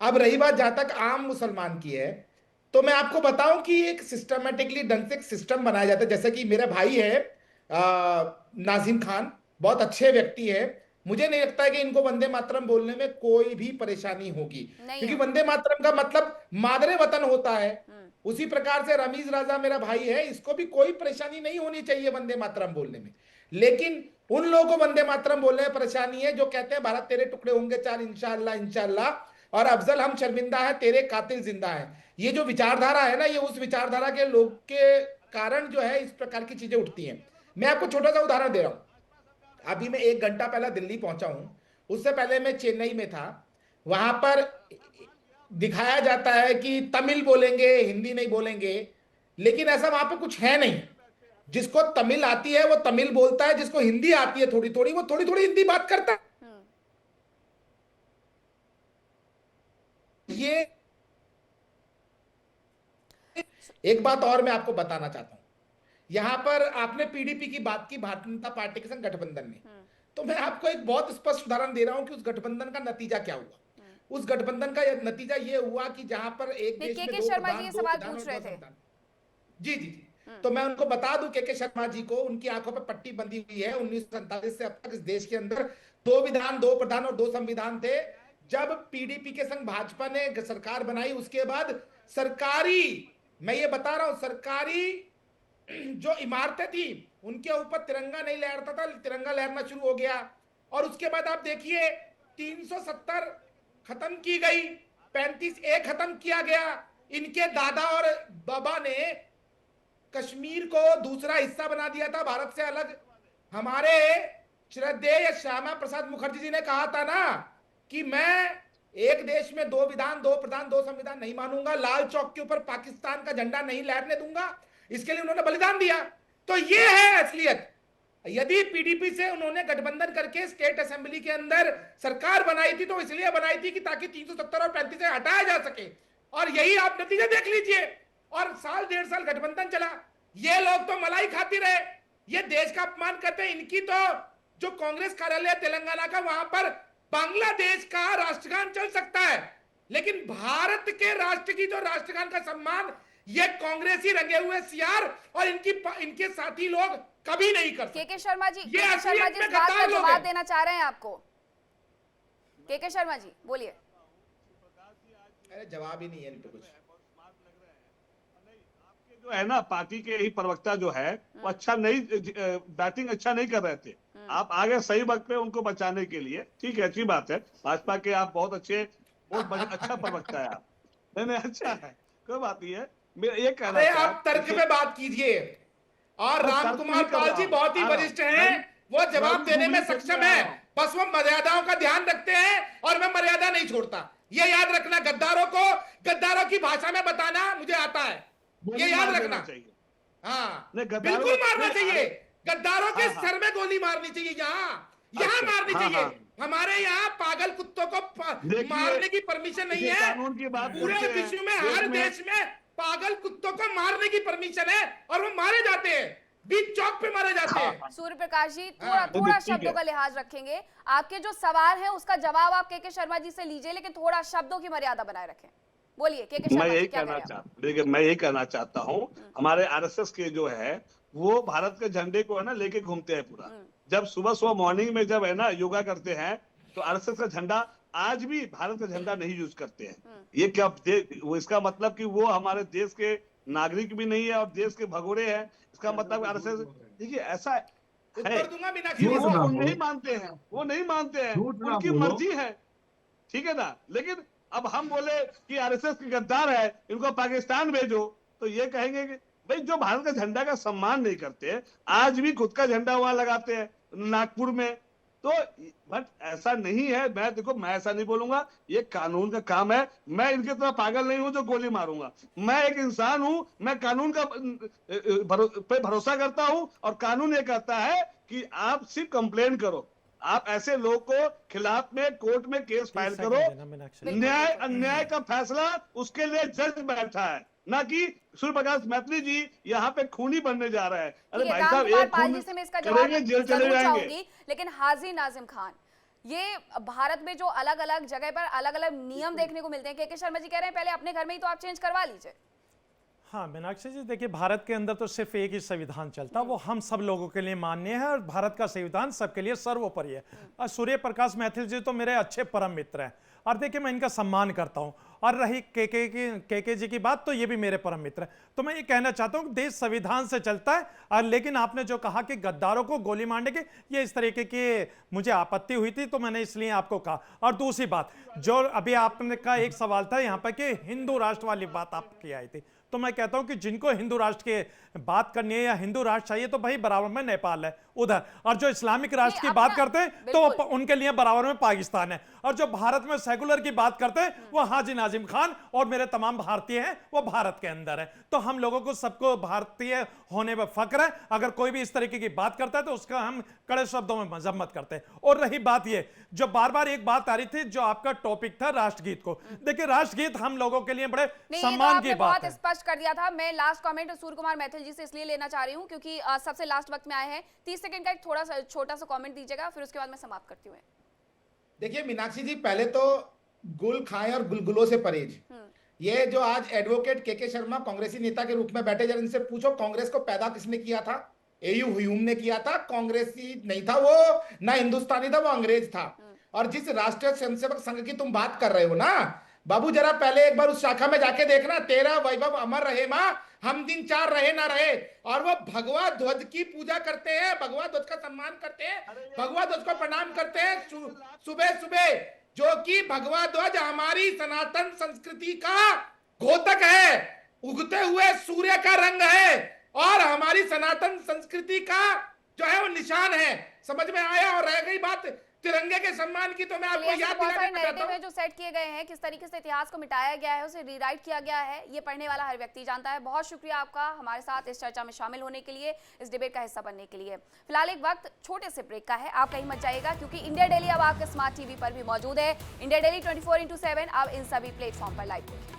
अब रही बात जहां तक आम मुसलमान की है, तो मैं आपको बताऊं कि एक सिस्टमेटिकली ढंग से एक सिस्टम बनाया जाता है। जैसे कि मेरा भाई है नाजिम खान, बहुत अच्छे व्यक्ति है, मुझे नहीं लगता है कि इनको वंदे मातरम बोलने में कोई भी परेशानी होगी, क्योंकि वंदे मातरम का मतलब मादरे वतन होता है। उसी प्रकार से रमीज राजा मेरा भाई है, इसको भी कोई परेशानी नहीं होनी चाहिए वंदे मातरम बोलने में। लेकिन उन लोगों को वंदे मातरम बोलने में परेशानी है जो कहते हैं भारत तेरे टुकड़े होंगे चार इंशाअल्लाह इंशाअल्लाह, और अफजल हम शर्मिंदा है तेरे कातिल जिंदा है। ये जो विचारधारा है ना, ये उस विचारधारा के लोग के कारण जो है इस प्रकार की चीजें उठती हैं। मैं आपको छोटा सा उदाहरण दे रहा हूं। अभी मैं 1 घंटा पहले दिल्ली पहुंचा हूं, उससे पहले मैं चेन्नई में था। वहां पर दिखाया जाता है कि तमिल बोलेंगे, हिंदी नहीं बोलेंगे, लेकिन ऐसा वहां पे कुछ है नहीं। जिसको तमिल आती है वो तमिल बोलता है, जिसको हिंदी आती है थोड़ी थोड़ी, वो थोड़ी थोड़ी हिंदी बात करता है। ये एक बात और मैं आपको बताना चाहता हूं, यहां पर आपने पीडीपी की बात की, भारतीय जनता पार्टी के संग गठबंधन में, तो मैं आपको एक बहुत स्पष्ट उदाहरण दे रहा हूं कि उस गठबंधन का नतीजा क्या हुआ। उस गठबंधन का नतीजा ये हुआ कि जहां पर एक देश में दो शर्मा जी ये सवाल प्रधान पूछ रहे थे। जी, तो मैं उनको बता दूं, के शर्मा जी को, उनकी आंखों पर पट्टी बंधी हुई है। 1947 से अब तक इस देश के अंदर 2 विधान, 2 प्रधान और 2 संविधान थे। जब पीडीपी के संग भाजपा ने सरकार बनाई, उसके बाद सरकारी, मैं ये बता रहा हूं, सरकारी जो इमारतें थी उनके ऊपर तिरंगा नहीं लहरता था, तिरंगा लहरना शुरू हो गया। और उसके बाद आप देखिए 370 खत्म की गई, 35A खत्म किया गया। इनके दादा और बाबा ने कश्मीर को दूसरा हिस्सा बना दिया था भारत से अलग। हमारे श्रद्धेय श्यामा प्रसाद मुखर्जी जी ने कहा था ना कि मैं एक देश में 2 विधान, 2 प्रधान, 2 संविधान नहीं मानूंगा, लाल चौक के ऊपर पाकिस्तान का झंडा नहीं लहरने दूंगा। इसके लिए उन्होंने बलिदान दिया। तो ये है असलियत। यदि पीडीपी से उन्होंने गठबंधन करके स्टेट असेंबली के अंदर सरकार बनाई थी, तो इसलिए बनाई थी कि ताकि 370 और 35 से हटाया जा सके। और यही आप नतीजा देख लीजिए। और साल 1.5 साल गठबंधन चला, ये लोग तो मलाई खाती रहे, ये देश का अपमान करते हैं। इनकी तो जो कांग्रेस कार्यालय तेलंगाना का, वहां पर बांग्लादेश का राष्ट्रगान चल सकता है, लेकिन भारत के राष्ट्रगीत और राष्ट्रगान का सम्मान ये कांग्रेसी रंगे हुए सियार और इनके साथी लोग कभी नहीं कर सकते। के शर्मा जी, ये असलियत में इस बात का गद्दार लोग जवाब हैं। देना चाह रहे हैं आपको। के शर्मा जी बोलिए। अरे जवाब ही नहीं है इन पे कुछ। जो है ना पार्टी के ही प्रवक्ता जो है वो अच्छा नहीं, बैटिंग अच्छा नहीं कर रहे थे। आप आगे सही वक्त पे उनको बचाने के लिए, ठीक है, अच्छी बात है, भाजपा के आप बहुत अच्छा प्रवक्ता है आप। नहीं अच्छा है, कोई बात नहीं है। मेरा ये कहना है, आप तर्क में बात कीजिए और राम कुमार पाल जी बहुत ही वरिष्ठ हैं, वो जवाब देने में सक्षम है। बस वो मर्यादाओं का ध्यान रखते हैं और मैं मर्यादा नहीं छोड़ता। ये याद रखना, गद्दारों की भाषा में बताना मुझे आता है, ये याद रखना। हाँ बिल्कुल मारना चाहिए, गद्दारों के सर में गोली मारनी चाहिए, यहाँ मारनी चाहिए। हमारे यहाँ पागल कुत्तों को मारने की परमिशन नहीं है। पूरे विश्व में हर देश में पागल कुत्तों को मारने की परमिशन है और वो मारे जाते हैं, बीच चौक पे मारे जाते हैं। सूर्य प्रकाश जी थोड़ा शब्दों का लिहाज रखेंगे। आपके जो सवाल है उसका जवाब आप के शर्मा जी से लीजिए, लेकिन थोड़ा शब्दों की मर्यादा बनाए रखें। बोलिए के शर्मा मैं जी, यही क्या कहना कह रहे हैं? देखिए मैं यही कहना चाहता हूँ, हमारे आरएसएस के जो है वो भारत के झंडे को है ना लेके घूमते हैं पूरा। जब सुबह मॉर्निंग में जब है ना योगा करते हैं तो आरएसएस का झंडा आज भी भारत का झंडा नहीं यूज करते हैं। ये क्या वो इसका मतलब कि वो हमारे देश के नागरिक भी नहीं है और देश के भगोड़े हैं, इसका मतलब आरएसएस, देखिए ऐसा है, वो नहीं मानते हैं, वो नहीं मानते हैं, उनकी मर्जी है, ठीक है ना। लेकिन अब हम बोले कि आरएसएस के गद्दार है, इनको पाकिस्तान भेजो, तो ये कहेंगे कि भाई जो भारत का झंडा का सम्मान नहीं करते, आज भी खुद का झंडा वहां लगाते हैं नागपुर में, तो बट ऐसा नहीं है। मैं ऐसा नहीं बोलूंगा, ये कानून का काम है। मैं इनके तरह पागल नहीं हूं जो गोली मारूंगा। मैं एक इंसान हूं, मैं कानून का पे भरोसा करता हूं और कानून ये कहता है कि आप सिर्फ कंप्लेन करो, आप ऐसे लोग को खिलाफ में कोर्ट में केस फाइल करो, न्याय अन्याय का फैसला उसके लिए जज बैठा है, ना कि सूर्य प्रकाश मैथिली जी यहाँ पे खूनी बनने जा रहा है। अरे भाई साहब, एक खून करेंगे जेल चले जाएंगे। लेकिन हाजी नाजिम खान, ये भारत में जो अलग अलग जगह पर अलग अलग नियम देखने को मिलते हैं, के शर्मा जी कह रहे हैं पहले अपने घर में ही तो आप चेंज करवा लीजिए। हाँ मीनाक्षी जी, देखिए भारत के अंदर तो सिर्फ एक ही संविधान चलता है, वो हम सब लोगों के लिए मान्य है और भारत का संविधान सबके लिए सर्वोपरि है। और सूर्य प्रकाश मैथिल जी तो मेरे अच्छे परम मित्र हैं और देखिए मैं इनका सम्मान करता हूँ। और रही के जी की बात, तो ये भी मेरे परम मित्र है। तो मैं ये कहना चाहता हूँ देश संविधान से चलता है। और लेकिन आपने जो कहा कि गद्दारों को गोली मारने की, ये इस तरीके की मुझे आपत्ति हुई थी, तो मैंने इसलिए आपको कहा। और दूसरी बात, जो अभी आपने का एक सवाल था यहाँ पर कि हिंदू राष्ट्र वाली बात आपकी आई थी, तो मैं कहता हूं कि जिनको हिंदू राष्ट्र की बात करनी है या हिंदू राष्ट्र चाहिए, तो भाई बराबर में नेपाल है उधर, और जो इस्लामिक राष्ट्र की बात करते हैं तो उनके लिए बराबर में पाकिस्तान है, और जो भारत में सेकुलर की बात करते हैं वो हाजी नाजिम खान और मेरे तमाम भारतीय हैं, वो भारत के अंदर है। तो हम लोगों को सबको भारतीय होने में फक्र है। अगर कोई भी इस तरीके की बात करता है तो उसका हम कड़े शब्दों में मजम्मत करते हैं। और रही बात ये, जो बार बार एक बात आ रही थी, जो आपका टॉपिक था राष्ट्रगीत को, देखिए राष्ट्रगीत हम लोगों के लिए बड़े सम्मान की बात है। स्पष्ट कर दिया था। मैं लास्ट कमेंट सूर्य कुमार मैथिल जी से इसलिए लेना चाह रही हूं क्योंकि सबसे लास्ट वक्त में आए हैं। 30 सेकंड का एक थोड़ा सा छोटा सा कमेंट दीजिएगा, फिर उसके बाद मैं समाप्त करती हूँ। देखिए मीनाक्षी जी, पहले तो गुल खाएं और गुलगुलों से परहेज। ये जो आज एडवोकेट के शर्मा कांग्रेसी नेता के रूप में बैठे, जरा इनसे पूछो कांग्रेस को पैदा किसने किया था? एयू ह्यूम ने किया था। कांग्रेसी नहीं था वो, ना हिंदुस्तानी था, वो अंग्रेज था। और जिस राष्ट्रीय स्वयंसेवक संघ की तुम बात कर रहे हो ना बाबू, जरा पहले एक बार उस शाखा में जाके देखना, तेरा वैभव अमर रहे माँ, हम दिन चार रहे ना रहे। और वो भगवा ध्वज की पूजा करते हैं, भगवा ध्वज का सम्मान करते हैं, भगवा ध्वज को प्रणाम करते हैं सुबह सुबह, जो कि भगवा ध्वज हमारी सनातन संस्कृति का घोतक है, उगते हुए सूर्य का रंग है और हमारी सनातन संस्कृति का जो है वो निशान है। समझ में आया? और रह गई बात तिरंगे के सम्मान की, तो मैं आपको याद दिलाना चाहता हूं, जो सेट किए गए हैं, किस तरीके से इतिहास को मिटाया गया है, उसे रीराइट किया गया है, ये पढ़ने वाला हर व्यक्ति जानता है। बहुत शुक्रिया आपका हमारे साथ इस चर्चा में शामिल होने के लिए, इस डिबेट का हिस्सा बनने के लिए। फिलहाल एक वक्त छोटे से ब्रेक का है, आप कहीं मत जाइएगा क्योंकि इंडिया डेली अब आपके स्मार्ट टीवी पर भी मौजूद है। इंडिया डेली 24x7 अब इन सभी प्लेटफॉर्म पर लाइव होगी।